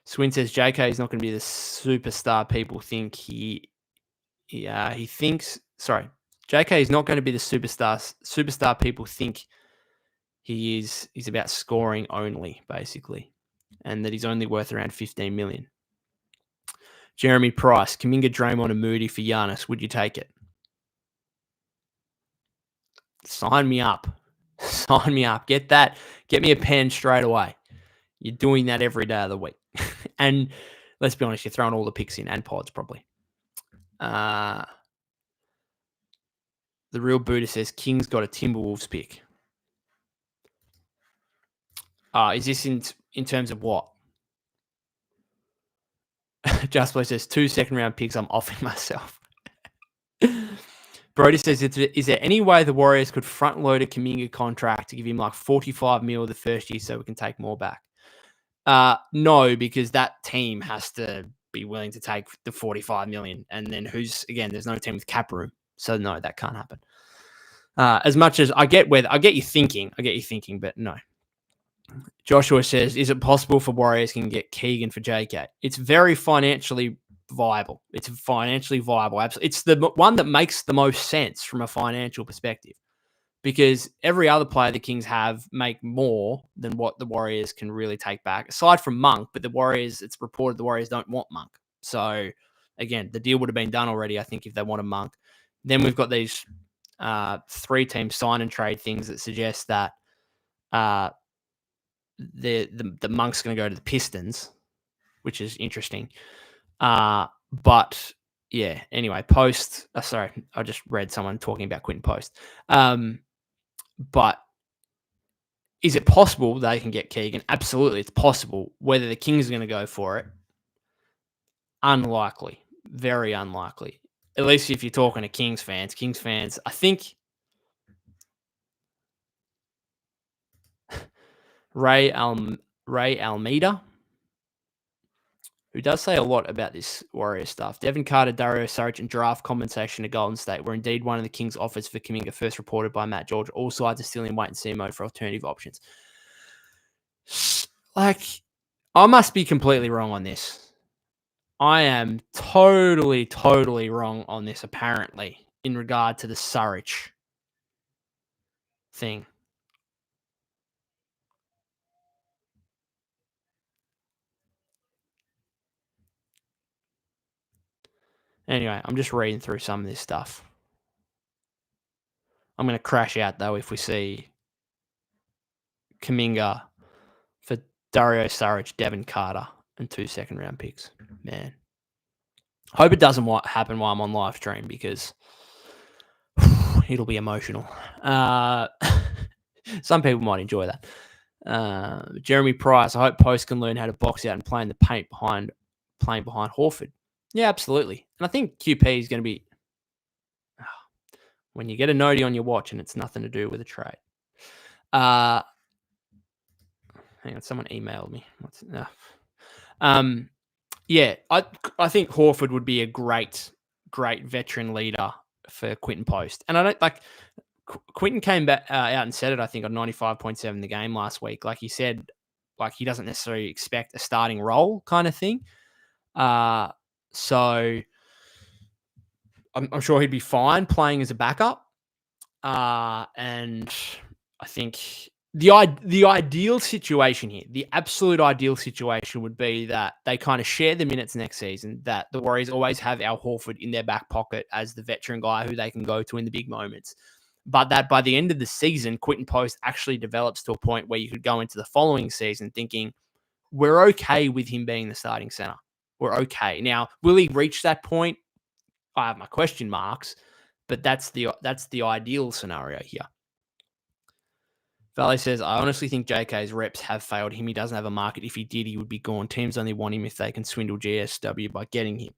Swin says JK is not going to be the superstar people think he thinks. Sorry, JK is not going to be the superstar people think he is. He's about scoring only, basically, and that he's only worth around 15 million. Jeremy Price, Kuminga, Draymond, and Moody for Giannis. Would you take it? Sign me up. Sign me up. Get that. Get me a pen straight away. You're doing that every day of the week. And let's be honest, you're throwing all the picks in and pods probably. The real Buddha says Kings got a Timberwolves pick. Is this in terms of what? Just Play says 2 second-round picks. I'm offing myself. Brody says, is there any way the Warriors could front-load a Kuminga contract to give him like 45 mil the first year so we can take more back? No, because that team has to be willing to take the 45 million. And then there's no team with cap room. So no, that can't happen. As much as I get you thinking, but no. Joshua says, is it possible for Warriors can get Keegan for JK? It's very financially viable. It's the one that makes the most sense from a financial perspective. Because every other player the Kings have make more than what the Warriors can really take back, aside from Monk. But it's reported the Warriors don't want Monk. So, again, the deal would have been done already, I think, if they wanted Monk. Then we've got these 3-team sign and trade things that suggest that the Monk's going to go to the Pistons, which is interesting. But, yeah, anyway, Post. Sorry, I just read someone talking about Quentin Post. But is it possible they can get Keegan? Absolutely, it's possible. Whether the Kings are going to go for it, unlikely. Very unlikely. At least if you're talking to Kings fans. Kings fans, I think Ray Almeida, who does say a lot about this Warrior stuff. Devin Carter, Dario Saric, and draft compensation to Golden State were indeed one of the Kings' offers for Kuminga, first reported by Matt George. All sides are still in wait-and-see mode for alternative options. Like, I must be completely wrong on this. I am totally, totally wrong on this, apparently, in regard to the Saric thing. Anyway, I'm just reading through some of this stuff. I'm going to crash out, though, if we see Kuminga for Dario Saric, Devin Carter, and 2 second-round picks. Man. Hope it doesn't happen while I'm on live stream because it'll be emotional. Some people might enjoy that. Jeremy Price, I hope Post can learn how to box out and play in the paint playing behind Hawford. Yeah, absolutely. And I think QP is going to be when you get a nodie on your watch and it's nothing to do with a trade. Hang on, someone emailed me. Yeah, I think Hawford would be a great veteran leader for Quinton Post. And I don't like Quinton came back out and said it, I think, on 95.7 the game last week. Like he said, like he doesn't necessarily expect a starting role kind of thing. So I'm sure he'd be fine playing as a backup. And I think the ideal situation here, the absolute ideal situation would be that they kind of share the minutes next season, that the Warriors always have Al Horford in their back pocket as the veteran guy who they can go to in the big moments. But that by the end of the season, Quinton Post actually develops to a point where you could go into the following season thinking, we're okay with him being the starting center. We're okay. Now, will he reach that point? I have my question marks, but that's the ideal scenario here. Valley says, I honestly think JK's reps have failed him. He doesn't have a market. If he did, he would be gone. Teams only want him if they can swindle GSW by getting him.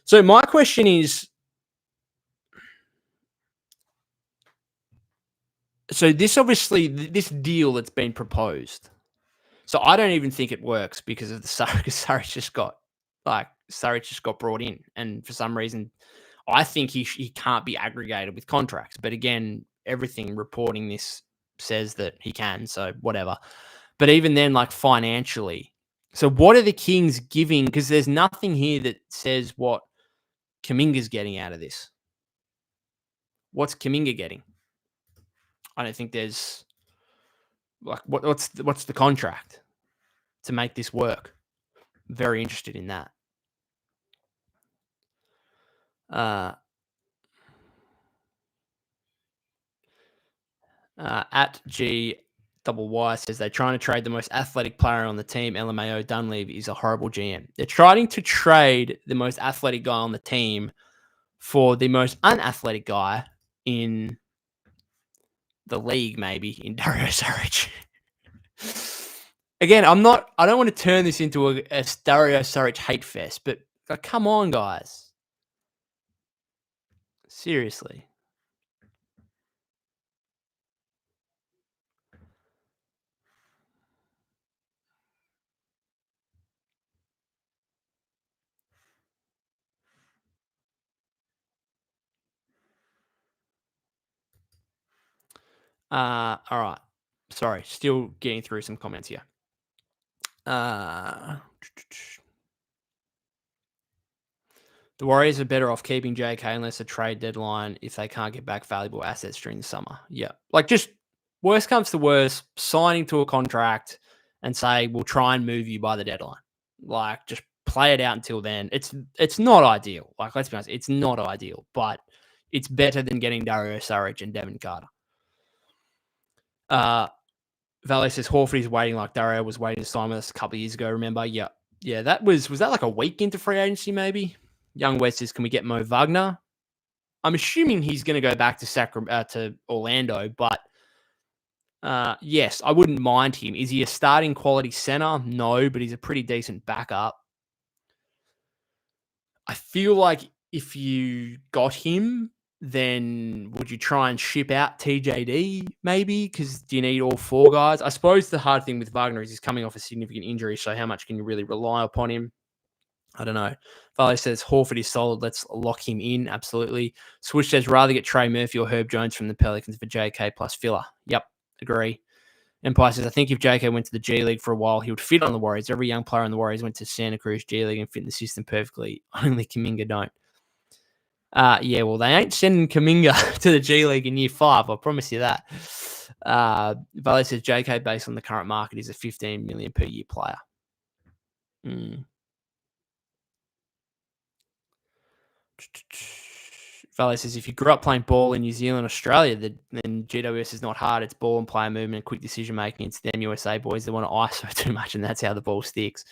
So my question is, so this deal that's been proposed, so I don't even think it works because of the Saric just got brought in, and for some reason, I think he can't be aggregated with contracts. But again, everything reporting this says that he can, so whatever. But even then, like financially, so what are the Kings giving? Because there's nothing here that says what Kuminga's getting out of this. What's Kuminga getting? I don't think there's like what's the contract to make this work. Very interested in that. At GYY says they're trying to trade the most athletic player on the team. LMAO Dunleavy is a horrible GM. They're trying to trade the most athletic guy on the team for the most unathletic guy in the league, maybe in Dario Saric. Again, I don't want to turn this into a Dario Saric hate fest, but come on, guys. Seriously. All right. Sorry, still getting through some comments here. The Warriors are better off keeping JK unless a trade deadline if they can't get back valuable assets during the summer. Yeah. Like just worst comes to worst, signing to a contract and say, we'll try and move you by the deadline. Like just play it out until then. It's not ideal. Like, let's be honest, it's not ideal, but it's better than getting Dario Saric and Devin Carter. Valley says Hawford is waiting like Dario was waiting to sign with us a couple of years ago. Remember? Yeah. That was that like a week into free agency, maybe? Young West says, can we get Mo Wagner? I'm assuming he's going to go back to Orlando, but yes, I wouldn't mind him. Is he a starting quality center? No, but he's a pretty decent backup. I feel like if you got him, then would you try and ship out TJD maybe? Because do you need all four guys? I suppose the hard thing with Wagner is he's coming off a significant injury, so how much can you really rely upon him? I don't know. Valley says Hawford is solid. Let's lock him in. Absolutely. Swish says rather get Trey Murphy or Herb Jones from the Pelicans for JK plus filler. Yep, agree. Empire says I think if JK went to the G League for a while, he would fit on the Warriors. Every young player on the Warriors went to Santa Cruz G League and fit in the system perfectly. Only Kuminga don't. Yeah, well, they ain't sending Kuminga to the G League in year 5. I promise you that. Valley says JK, based on the current market, is a $15 million per year player. Valley says if you grew up playing ball in New Zealand, Australia, then GWS is not hard. It's ball and player movement and quick decision making. It's them USA boys that want to ISO too much, and that's how the ball sticks.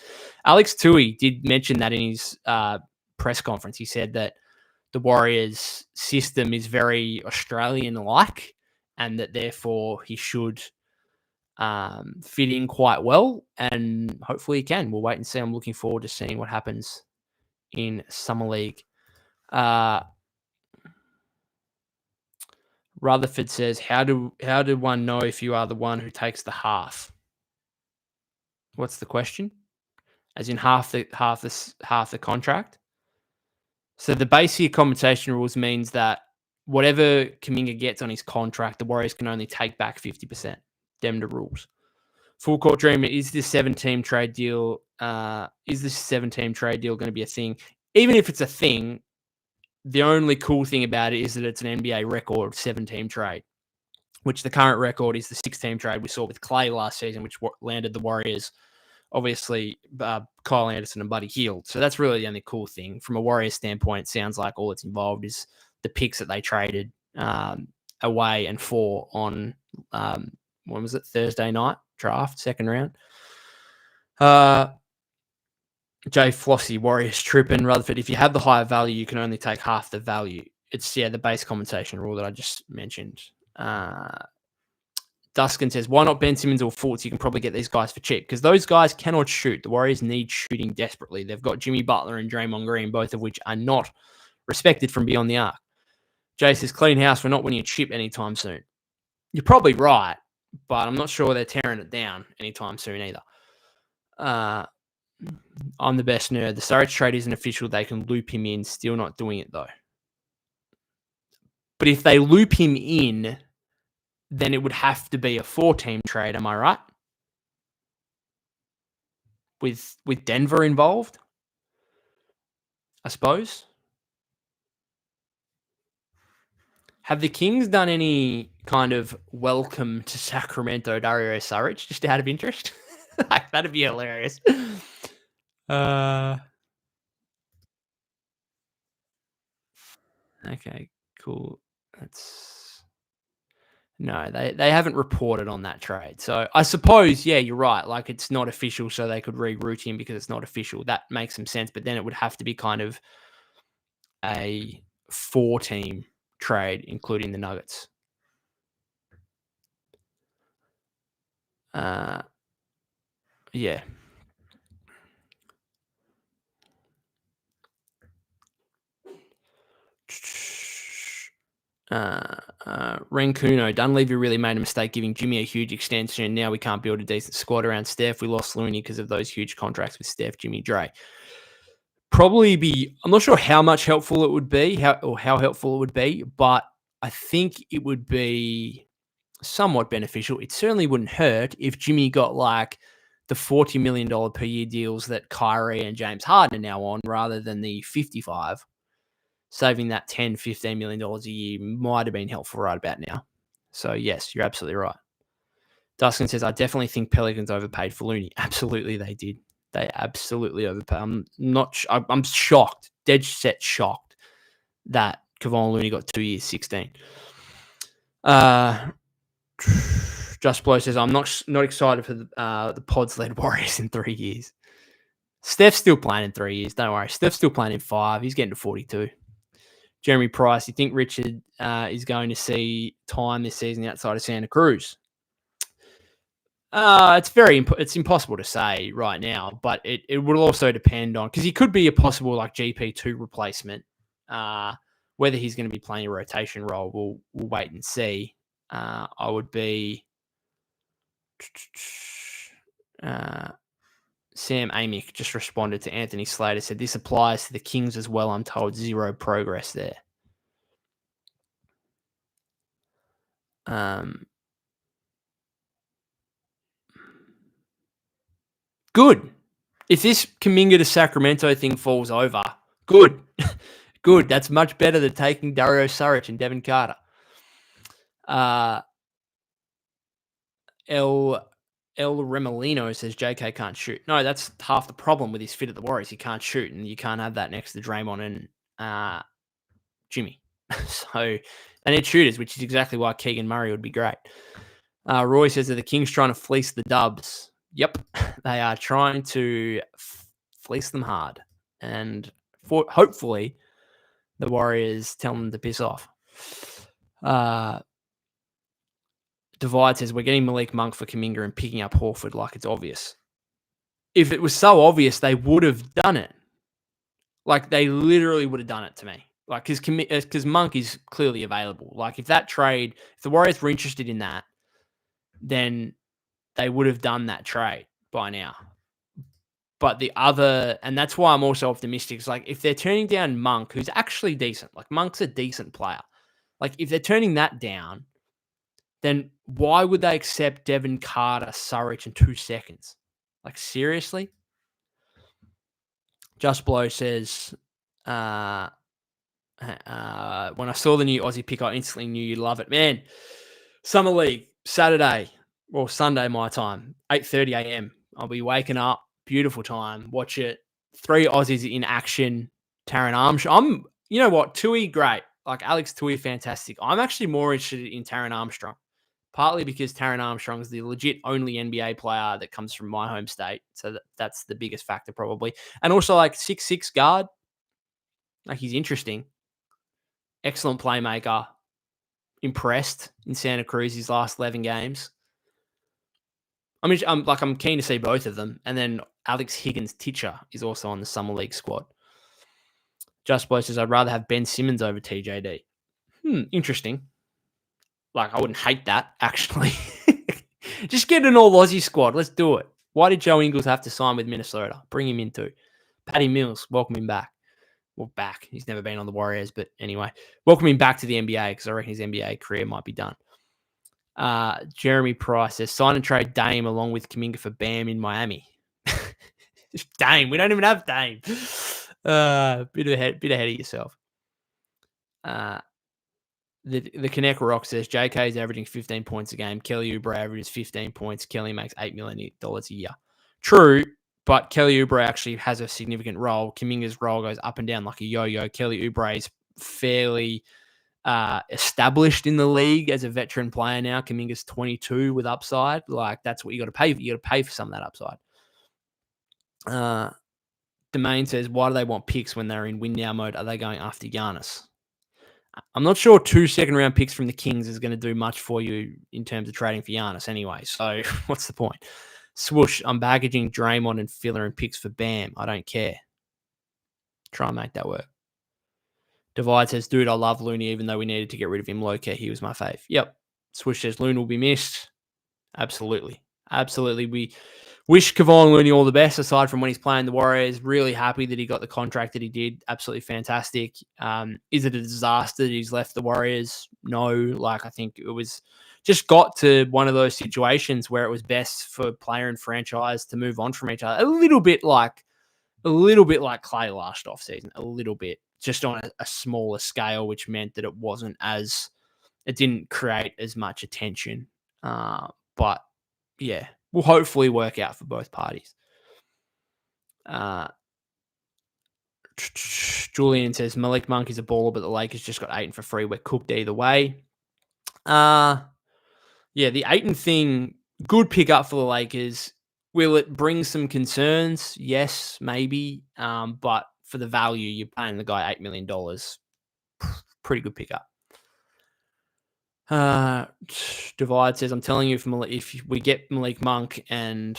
Alex Tui did mention that in his press conference. He said that the Warriors' system is very Australian-like, and that therefore he should fit in quite well, and hopefully he can. We'll wait and see. I'm looking forward to seeing what happens in Summer League. Rutherford says, how do one know if you are the one who takes the half? What's the question? As in half the contract? So the base year compensation rules means that whatever Kuminga gets on his contract, the Warriors can only take back 50%. Them the rules. Full Court Dream, is this 7-team trade deal? Is this 7-team trade deal going to be a thing? Even if it's a thing, the only cool thing about it is that it's an NBA record 7-team trade, which the current record is the 6-team trade we saw with Clay last season, which landed the Warriors, obviously, Kyle Anderson and Buddy Hield. So that's really the only cool thing. From a Warriors standpoint, it sounds like all that's involved is the picks that they traded away and for on, when was it, Thursday night draft, second round. Jay Flossie, Warriors tripping. Rutherford, if you have the higher value, you can only take half the value. It's, the base compensation rule that I just mentioned. Duskin says, why not Ben Simmons or Fultz? You can probably get these guys for cheap because those guys cannot shoot. The Warriors need shooting desperately. They've got Jimmy Butler and Draymond Green, both of which are not respected from beyond the arc. Jay says, clean house. We're not winning a chip anytime soon. You're probably right, but I'm not sure they're tearing it down anytime soon either. I'm the best nerd. The Saric trade isn't official. They can loop him in. Still not doing it, though. But if they loop him in, then it would have to be a 4-team trade. Am I right? With Denver involved, I suppose. Have the Kings done any kind of welcome to Sacramento Dario Saric, just out of interest? Like, that'd be hilarious. Okay, cool. No, they haven't reported on that trade. So I suppose, you're right. Like, it's not official, so they could reroute him because it's not official. That makes some sense, but then it would have to be kind of a 4-team trade, including the Nuggets. Yeah. Rancuno, Dunleavy really made a mistake giving Jimmy a huge extension, and now we can't build a decent squad around Steph. We lost Looney because of those huge contracts with Steph, Jimmy, Dre. Probably I'm not sure how much helpful it would be, how helpful it would be, but I think it would be somewhat beneficial. It certainly wouldn't hurt if Jimmy got like the $40 million per year deals that Kyrie and James Harden are now on, rather than the 55. Saving that $10, $15 million a year might have been helpful right about now. So, yes, you're absolutely right. Dustin says, I definitely think Pelicans overpaid for Looney. Absolutely, they did. They absolutely overpaid. I'm shocked, dead set shocked that Kevon Looney got 2 years, 16. Just Blow says, I'm not excited for the pods-led Warriors in 3 years. Steph's still playing in 3 years. Don't worry. Steph's still playing in 5. He's getting to 42. Jeremy Price, you think Richard is going to see time this season outside of Santa Cruz? It's impossible to say right now, but it will also depend on, because he could be a possible like GP2 replacement. Whether he's going to be playing a rotation role, we'll wait and see. I would be Sam Amick just responded to Anthony Slater, said this applies to the Kings as well. I'm told zero progress there. Good. If this Kuminga to Sacramento thing falls over, good. Good. That's much better than taking Dario Saric and Devin Carter. El Remolino says JK can't shoot. No, that's half the problem with his fit at the Warriors. He can't shoot, and you can't have that next to Draymond and Jimmy. So they need shooters, which is exactly why Keegan Murray would be great. Roy says that the Kings trying to fleece the Dubs. Yep, they are trying to fleece them hard. And hopefully The Warriors tell them to piss off. Divide says, we're getting Malik Monk for Kuminga and picking up Hawford like it's obvious. If it was so obvious, they would have done it. Like, they literally would have done it to me. Like, because Monk is clearly available. Like, if the Warriors were interested in that, then they would have done that trade by now. But and that's why I'm also optimistic. It's like, if they're turning down Monk, who's actually decent, like Monk's a decent player. Like, if they're turning that down, then why would they accept Devin Carter, Surridge in 2 seconds? Like, seriously? Just Blow says, when I saw the new Aussie pick, I instantly knew you'd love it. Man, Summer League, Saturday, or Sunday my time, 8:30 a.m. I'll be waking up, beautiful time, watch it. 3 Aussies in action, Taron Armstrong. You know what, Tui, great. Like, Alex Tui, fantastic. I'm actually more interested in Taron Armstrong, partly because Taron Armstrong is the legit only NBA player that comes from my home state. So that's the biggest factor probably. And also, like, 6'6" guard. Like, he's interesting. Excellent playmaker. Impressed in Santa Cruz his last 11 games. I mean, I'm keen to see both of them. And then Alex Higgins-Titcher is also on the Summer League squad. Just Blow says, I'd rather have Ben Simmons over TJD. Interesting. Like, I wouldn't hate that, actually. Just get an all-Aussie squad. Let's do it. Why did Joe Ingles have to sign with Minnesota? Bring him in too. Patty Mills, welcome him back. Well, back. He's never been on the Warriors, but anyway. Welcome him back to the NBA because I reckon his NBA career might be done. Jeremy Price says, sign and trade Dame along with Kuminga for Bam in Miami. Dame. We don't even have Dame. Bit ahead of yourself. The Connect Rock says, JK is averaging 15 points a game. Kelly Oubre averages 15 points. Kelly makes $8 million a year. True, but Kelly Oubre actually has a significant role. Kuminga's role goes up and down like a yo-yo. Kelly Oubre is fairly established in the league as a veteran player now. Kuminga's 22 with upside. Like, that's what you got to pay for. You got to pay for some of that upside. Domain says, why do they want picks when they're in win now mode? Are they going after Giannis? I'm not sure 2 second-round picks from the Kings is going to do much for you in terms of trading for Giannis anyway. So what's the point? Swoosh, I'm baggaging Draymond and Filler and picks for Bam. I don't care. Try and make that work. Divide says, dude, I love Looney, even though we needed to get rid of him. Low-key, he was my fave. Yep. Swoosh says, Looney will be missed. Absolutely. We wish Kevon Looney all the best, aside from when he's playing the Warriors. Really happy that he got the contract that he did. Absolutely fantastic. Is it a disaster that he's left the Warriors? No. Like, I think it was just got to one of those situations where it was best for player and franchise to move on from each other. A little bit like Clay last offseason. A little bit. Just on a smaller scale, which meant that it didn't create as much attention. But yeah, will hopefully work out for both parties. Julian says, Malik Monk is a baller, but the Lakers just got Ayton for free. We're cooked either way. Yeah, the Ayton thing, good pickup for the Lakers. Will it bring some concerns? Yes, maybe. But for the value, you're paying the guy $8 million. Pretty good pickup. Divide says, I'm telling you, if we get Malik Monk and...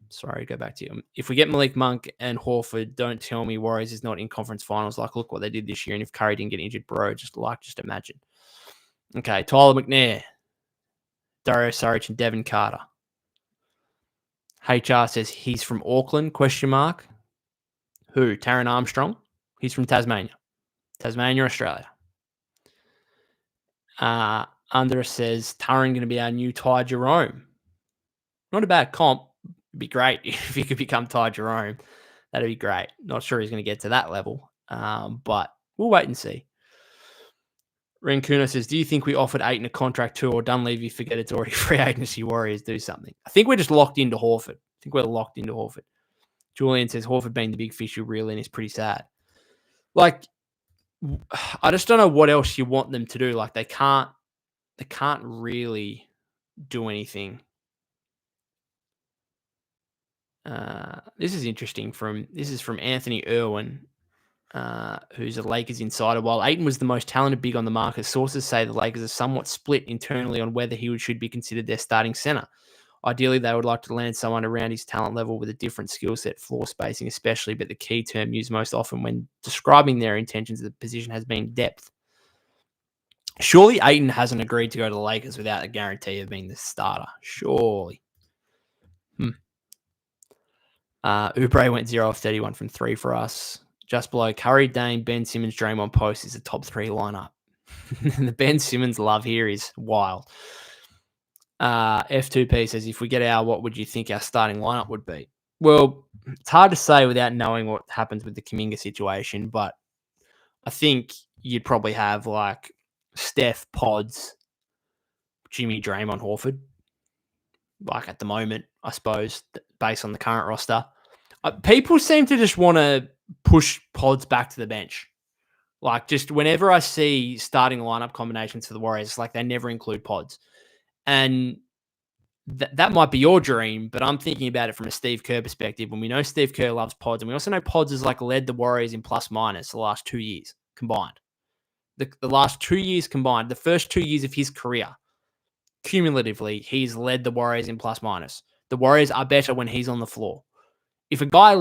Sorry, go back to you. If we get Malik Monk and Hawford, don't tell me Warriors is not in conference finals. Like, look what they did this year. And if Curry didn't get injured, bro, just imagine. Okay, Tyler McNair, Dario Saric, and Devin Carter. HR says he's from Auckland, ? Who? Taron Armstrong? He's from Tasmania, Australia. Under says, Taron going to be our new Ty Jerome. Not a bad comp. It'd be great if he could become Ty Jerome. That'd be great. Not sure he's going to get to that level, but we'll wait and see. Rancuna says, do you think we offered Ayton a contract too, or Dunleavy forget it's already free agency? Warriors do something? I think we're just locked into Hawford. Julian says, Hawford being the big fish you reel in is pretty sad. Like, I just don't know what else you want them to do. Like, they can't really do anything. This is interesting. This is from Anthony Irwin. who's a Lakers insider. While Ayton was the most talented big on the market, sources say the Lakers are somewhat split internally on whether he should be considered their starting center. Ideally, they would like to land someone around his talent level with a different skill set, floor spacing especially, but the key term used most often when describing their intentions of the position has been depth. Surely Ayton hasn't agreed to go to the Lakers without a guarantee of being the starter. Surely. Oubre went 0 of 31 from 3 for us. Just below Curry, Dame, Ben Simmons, Draymond Post is a top 3 lineup. The Ben Simmons love here is wild. F2P says, if we get our, what would you think our starting lineup would be? Well, it's hard to say without knowing what happens with the Kuminga situation, but I think you'd probably have like Steph, Pods, Jimmy, Draymond, Hawford. Like at the moment, I suppose, based on the current roster. People seem to just want to push Pods back to the bench. Like just whenever I see starting lineup combinations for the Warriors, it's like they never include Pods. And that might be your dream, but I'm thinking about it from a Steve Kerr perspective. When we know Steve Kerr loves Pods, and we also know Pods has like led the Warriors in plus minus the last 2 years combined. The last 2 years combined, the first 2 years of his career, cumulatively, he's led the Warriors in plus minus. The Warriors are better when he's on the floor. If a guy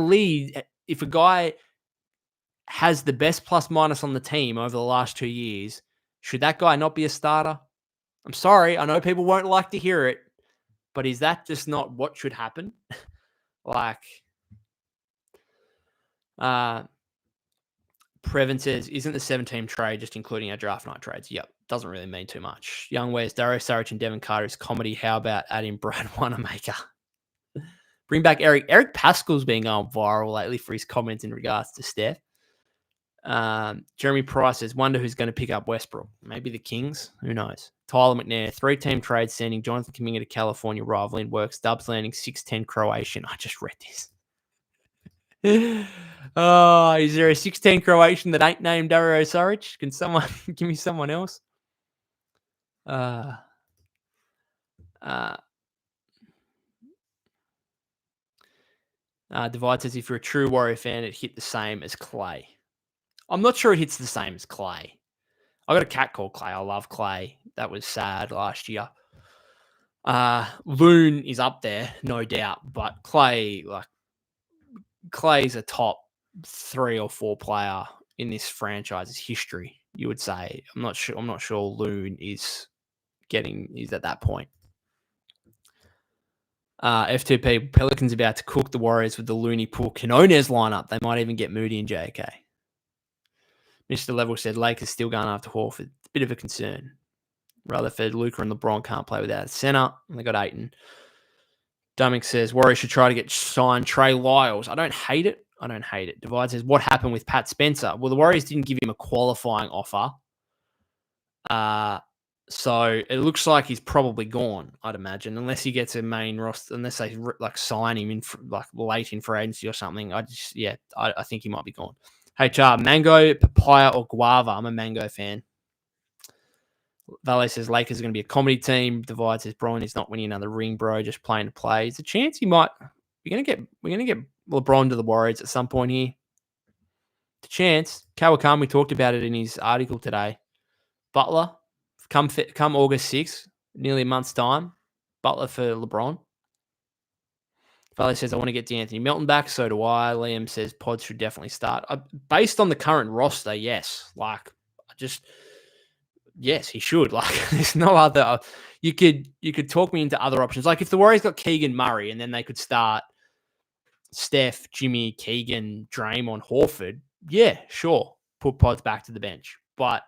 has the best plus minus on the team over the last 2 years, should that guy not be a starter? I'm sorry, I know people won't like to hear it, but is that just not what should happen? Previn says, isn't the 7-team trade just including our draft night trades? Yep, doesn't really mean too much. Young wears Dario Saric and Devin Carter is comedy. How about adding Brad Wanamaker? Bring back Eric. Eric Pascal's been going viral lately for his comments in regards to Steph. Jeremy Price says, wonder who's going to pick up Westbrook. Maybe the Kings? Who knows? Tyler McNair, 3-team trade sending Jonathan Kuminga to California rivaling works. Dubs landing 6'10 Croatian. I just read this. Oh, is there a 6'10 Croatian that ain't named Dario Saric? Can someone give me someone else? Divide says, if you're a true Warrior fan, it hit the same as Clay. I'm not sure it hits the same as Clay. I got a cat called Clay. I love Clay. That was sad last year. Loon is up there, no doubt, but Clay's a top 3 or 4 player in this franchise's history, you would say. I'm not sure Loon is at that point. F2P, Pelicans about to cook the Warriors with the Looney Pool Quinones lineup. They might even get Moody and JK. Mr. Level said, Lakers still going after Hawford. It's a bit of a concern. Rutherford, Luka, and LeBron can't play without a center. And they got Ayton. Dumming says, Warriors should try to get signed Trey Lyles. I don't hate it. Divide says, what happened with Pat Spencer? Well, the Warriors didn't give him a qualifying offer. So it looks like he's probably gone, I'd imagine, unless he gets a main roster, unless they sign him in late in free agency or something. I think he might be gone. HR, mango, papaya, or guava? I'm a mango fan. Valet says Lakers are going to be a comedy team. Divide says Bron is not winning another ring, bro. Just playing to play. There's a chance he might. We're going to get LeBron to the Warriors at some point here. The chance. Kawakami talked about it in his article today. Butler, come August 6th, nearly a month's time. Butler for LeBron. Valet says I want to get D'Anthony Melton back. So do I. Liam says Pods should definitely start. Based on the current roster, yes. Yes, he should. There's no other. You could talk me into other options. Like if the Warriors got Keegan Murray and then they could start Steph, Jimmy, Keegan, Draymond, Hawford. Yeah, sure. Put Pods back to the bench. But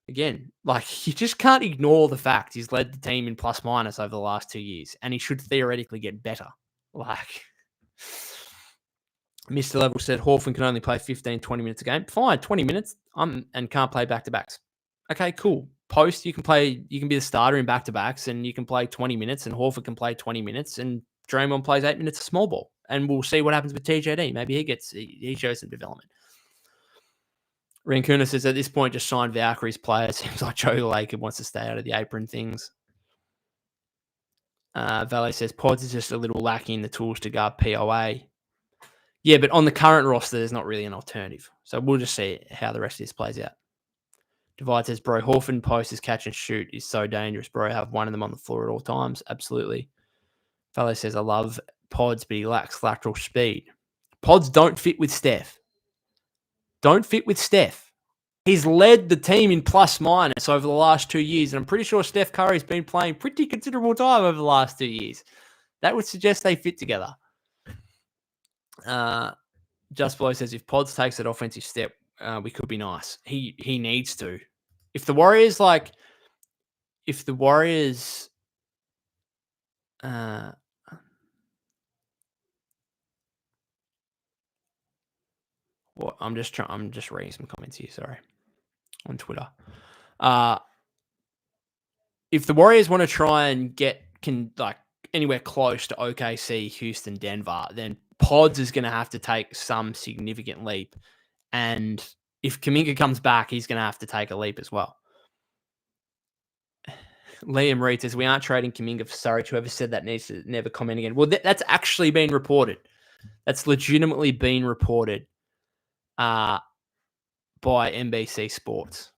again, you just can't ignore the fact he's led the team in plus minus over the last 2 years, and he should theoretically get better. Mr. Level said Hawthorne can only play 15, 20 minutes a game. Fine, 20 minutes. And can't play back-to-backs. Okay, cool. Post, you can be the starter in back-to-backs, and you can play 20 minutes, and Hawthorne can play 20 minutes, and Draymond plays 8 minutes of small ball. And we'll see what happens with TJD. Maybe he shows some development. Rancuna says, at this point, just sign Valkyrie's player. Seems like Joe Laker wants to stay out of the apron things. Valet says, Pods is just a little lacking in the tools to guard POA. Yeah, but on the current roster, there's not really an alternative. So we'll just see how the rest of this plays out. Divide says, bro, Hawford post his catch and shoot is so dangerous, bro. Have one of them on the floor at all times. Absolutely. Fellow says, I love Pods, but he lacks lateral speed. Pods don't fit with Steph. Don't fit with Steph. He's led the team in plus minus over the last 2 years, and I'm pretty sure Steph Curry's been playing pretty considerable time over the last 2 years. That would suggest they fit together. Just Below says, if Pods takes that offensive step, we could be nice. He needs to. If the Warriors well, I'm just reading some comments here, sorry, on Twitter. If the Warriors want to try and get anywhere close to OKC, Houston, Denver, then Pods is going to have to take some significant leap. And if Kuminga comes back, he's going to have to take a leap as well. Liam Reed says, we aren't trading Kuminga for Surrey. Whoever said that needs to never comment again. Well, that's actually been reported. That's legitimately been reported by NBC Sports.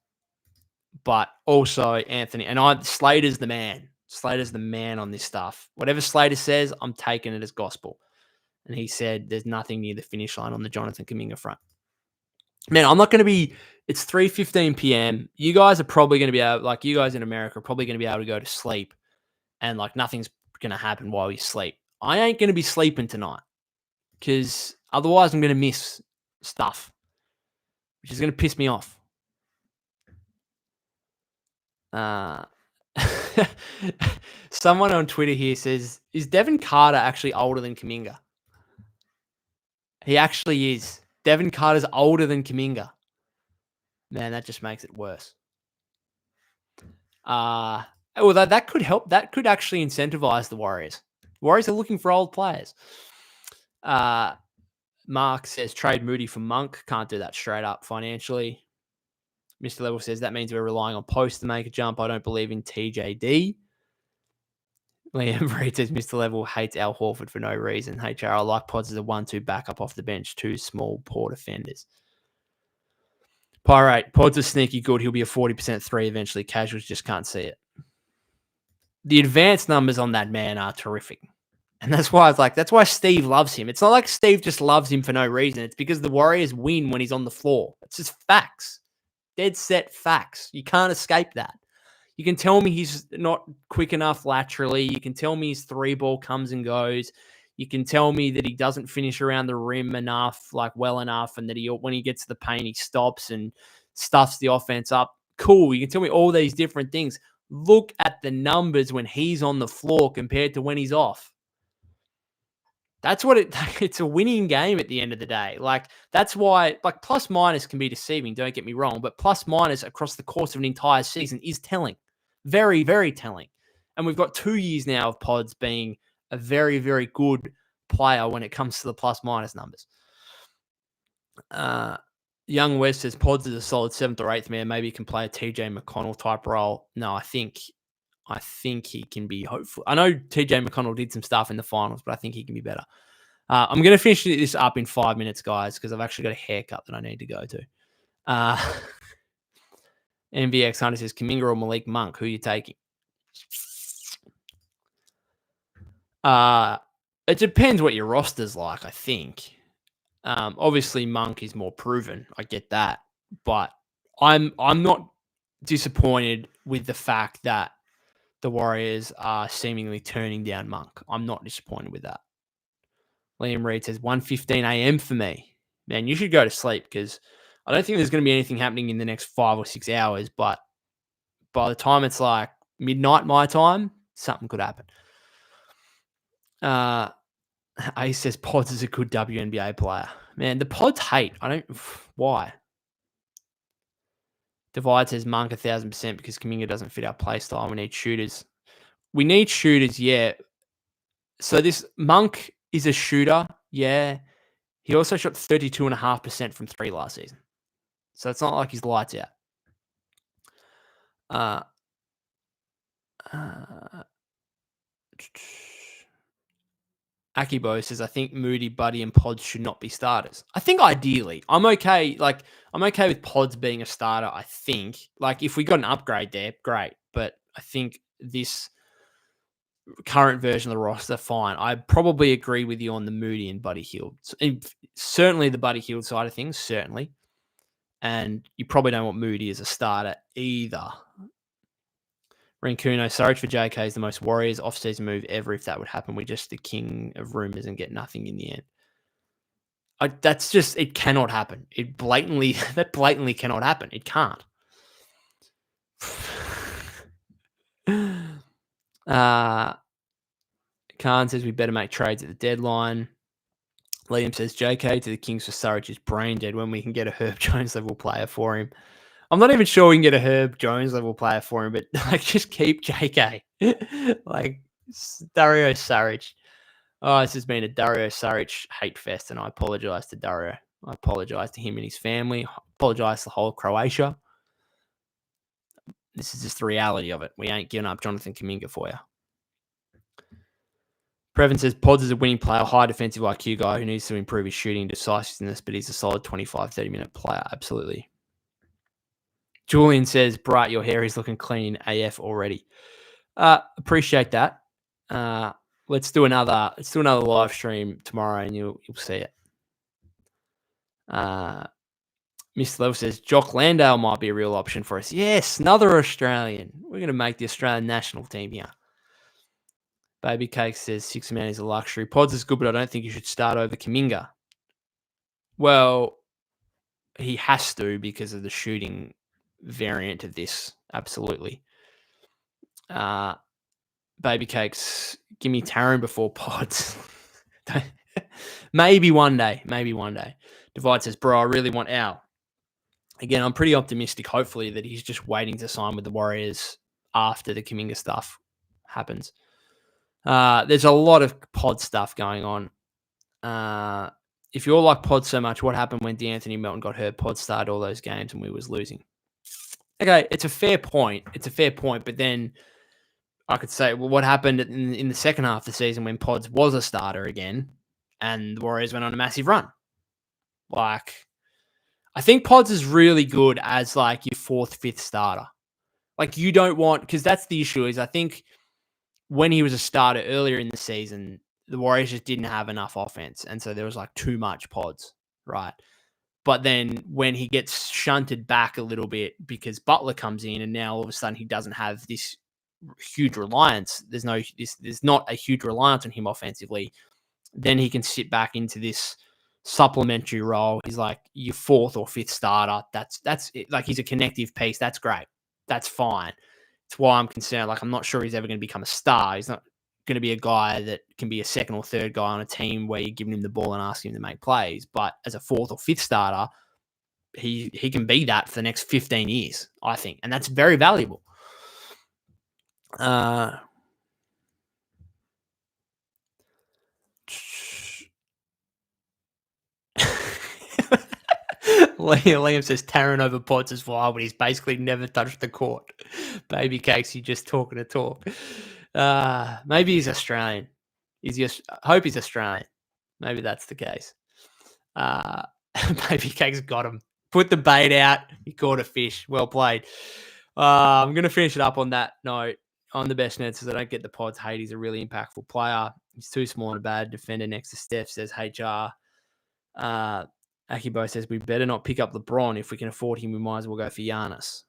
But also Anthony, and Slater's the man. Slater's the man on this stuff. Whatever Slater says, I'm taking it as gospel. And he said there's nothing near the finish line on the Jonathan Kuminga front. Man, I'm not going to be. It's 3:15 p.m. You guys are probably going to be able, you guys in America are probably going to be able to go to sleep, and nothing's going to happen while you sleep. I ain't going to be sleeping tonight because otherwise I'm going to miss stuff, which is going to piss me off. Someone on Twitter here says, is Devin Carter actually older than Kuminga? He actually is. Devin Carter's older than Kuminga. Man, that just makes it worse. Well, that could help. That could actually incentivize the Warriors. Warriors are looking for old players. Mark says, trade Moody for Monk. Can't do that straight up financially. Mr. Level says, that means we're relying on Post to make a jump. I don't believe in TJD. Liam Reed says, Mr. Level hates Al Hawford for no reason. HR, I like Pods as a 1-2 backup off the bench. 2 small, poor defenders. Pirate, Pods is sneaky good. He'll be a 40% 3 eventually. Casuals just can't see it. The advanced numbers on that man are terrific. And that's why that's why Steve loves him. It's not like Steve just loves him for no reason. It's because the Warriors win when he's on the floor. It's just facts. Dead set facts. You can't escape that. You can tell me he's not quick enough laterally. You can tell me his 3-ball comes and goes. You can tell me that he doesn't finish around the rim enough, well enough, and that when he gets to the paint, he stops and stuffs the offense up. Cool. You can tell me all these different things. Look at the numbers when he's on the floor compared to when he's off. That's what it's a winning game at the end of the day. That's why, plus minus can be deceiving, don't get me wrong, but plus minus across the course of an entire season is telling. Very, very telling. And we've got 2 years now of Pods being a very, very good player when it comes to the plus minus numbers. Young West says Pods is a solid 7th or 8th man. Maybe he can play a TJ McConnell type role. No, I think he can be hopeful. I know TJ McConnell did some stuff in the finals, but I think he can be better. I'm going to finish this up in 5 minutes, guys, because I've actually got a haircut that I need to go to. MVX Hunter says, Kuminga or Malik Monk, who are you taking? It depends what your roster's like, I think. Obviously, Monk is more proven. I get that. But I'm not disappointed with the fact that the Warriors are seemingly turning down Monk. I'm not disappointed with that. Liam Reed says 1:15 a.m. for me. Man, you should go to sleep because I don't think there's going to be anything happening in the next 5 or 6 hours. But by the time it's midnight my time, something could happen. Ace says Pods is a good WNBA player. Man, the Pods hate. Why? Divide says Monk 1,000% because Kuminga doesn't fit our play style. We need shooters. We need shooters, yeah. So this Monk is a shooter, yeah. He also shot 32.5% from 3 last season. So it's not like he's lights out. Akibo says, I think Moody, Buddy, and Pods should not be starters. I think ideally, I'm okay. Like, I'm okay with Pods being a starter, I think. Like, if we got an upgrade there, great. But I think this current version of the roster, fine. I probably agree with you on the Moody and Buddy Hield. Certainly the Buddy Hield side of things, certainly. And you probably don't want Moody as a starter either. Rancuno, Surridge for JK is the most Warriors off-season move ever. If that would happen, we just the king of rumors and get nothing in the end. That's just, it cannot happen. That blatantly cannot happen. It can't. Khan says we better make trades at the deadline. Liam says JK to the Kings for Surridge is brain dead when we can get a Herb Jones level player for him. I'm not even sure we can get a Herb Jones level player for him, but like just keep JK. Like Dario Saric. Oh, this has been a Dario Saric hate fest, and I apologize to Dario. I apologize to him and his family. I apologize to the whole of Croatia. This is just the reality of it. We ain't giving up Jonathan Kuminga for you. Previn says Pods is a winning player, high defensive IQ guy who needs to improve his shooting and decisiveness, but he's a solid 25, 30-minute player. Absolutely. Julian says, Bright, your hair is looking clean AF already. Appreciate that. Let's do another live stream tomorrow and you'll see it. Mr. Level says, Jock Landale might be a real option for us. Yes, another Australian. We're going to make the Australian national team here. Baby Cake says 6 man is a luxury. Pods is good, but I don't think you should start over Kuminga. Well, he has to because of the shooting variant of this. Absolutely. Baby Cakes, give me Taron before Pods. Maybe one day. Divide says, bro, I really want Al. Again, I'm pretty optimistic, hopefully, that he's just waiting to sign with the Warriors after the Kuminga stuff happens. There's a lot of Pod stuff going on. If you all like Pod so much, what happened when D'Anthony Melton got hurt? Pod started all those games and we was losing. Okay, it's a fair point. But then I could say, well, what happened in the second half of the season when Pods was a starter again and the Warriors went on a massive run? Like, I think Pods is really good as like your fourth, fifth starter. Like you don't want, because that's the issue is I think when he was a starter earlier in the season, the Warriors just didn't have enough offense. And so there was like too much Pods, right? But then when he gets shunted back a little bit because Butler comes in and now all of a sudden he doesn't have this huge reliance. There's not a huge reliance on him offensively. Then he can sit back into this supplementary role. He's like your fourth or fifth starter. That's it. Like he's a connective piece. That's great. That's fine. It's why I'm concerned. Like I'm not sure he's ever going to become a star. He's not going to be a guy that can be a second or third guy on a team where you're giving him the ball and asking him to make plays. But as a fourth or fifth starter, he can be that for the next 15 years, I think. And that's very valuable. Liam says Taron over Potts is wild, but he's basically never touched the court. Baby Cakes, you just talking to talk. Maybe he's Australian. I hope he's Australian. Maybe that's the case. Baby Cakes got him. Put the bait out. He caught a fish. Well played. I'm going to finish it up on that note. On the best net says I don't get the Pods hate. He's a really impactful player. He's too small and a bad defender next to Steph, says HR. Akibo says we better not pick up LeBron. If we can afford him, we might as well go for Giannis.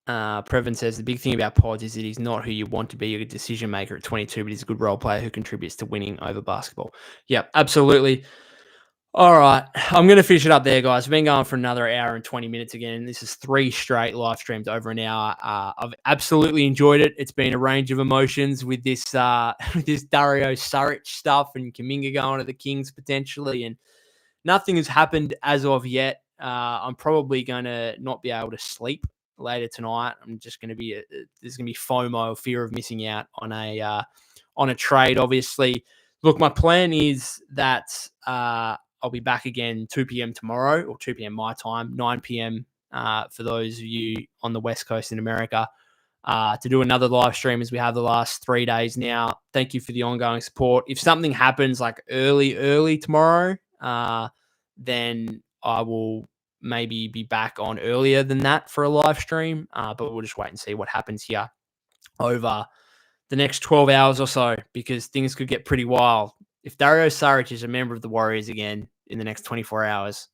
Previn says the big thing about Pods is that he's not who you want to be a decision maker at 22, but he's a good role player who contributes to winning over basketball. Yeah, absolutely. All right. I'm going to finish it up there, guys. We've been going for another hour and 20 minutes again. This is 3 straight live streams over an hour. I've absolutely enjoyed it. It's been a range of emotions with this this Dario Saric stuff and Kuminga going to the Kings potentially, and nothing has happened as of yet. I'm probably going to not be able to sleep later tonight. I'm just going to be there's going to be FOMO, fear of missing out on a trade. Obviously, look, my plan is that I'll be back again 2 p.m. tomorrow, or 2 p.m. my time, 9 p.m. For those of you on the West Coast in America. to do another live stream as we have the last 3 days now. Thank you for the ongoing support. If something happens like early tomorrow, then I will maybe be back on earlier than that for a live stream. But we'll just wait and see what happens here over the next 12 hours or so, because things could get pretty wild. If Dario Saric is a member of the Warriors again in the next 24 hours,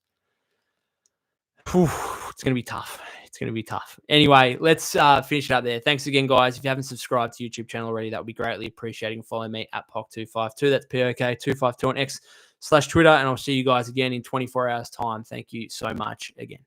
it's going to be tough. It's going to be tough. Anyway, let's finish it up there. Thanks again, guys. If you haven't subscribed to the YouTube channel already, that would be greatly appreciated. Follow me at POC252. That's POK252 on X/Twitter. And I'll see you guys again in 24 hours time. Thank you so much again.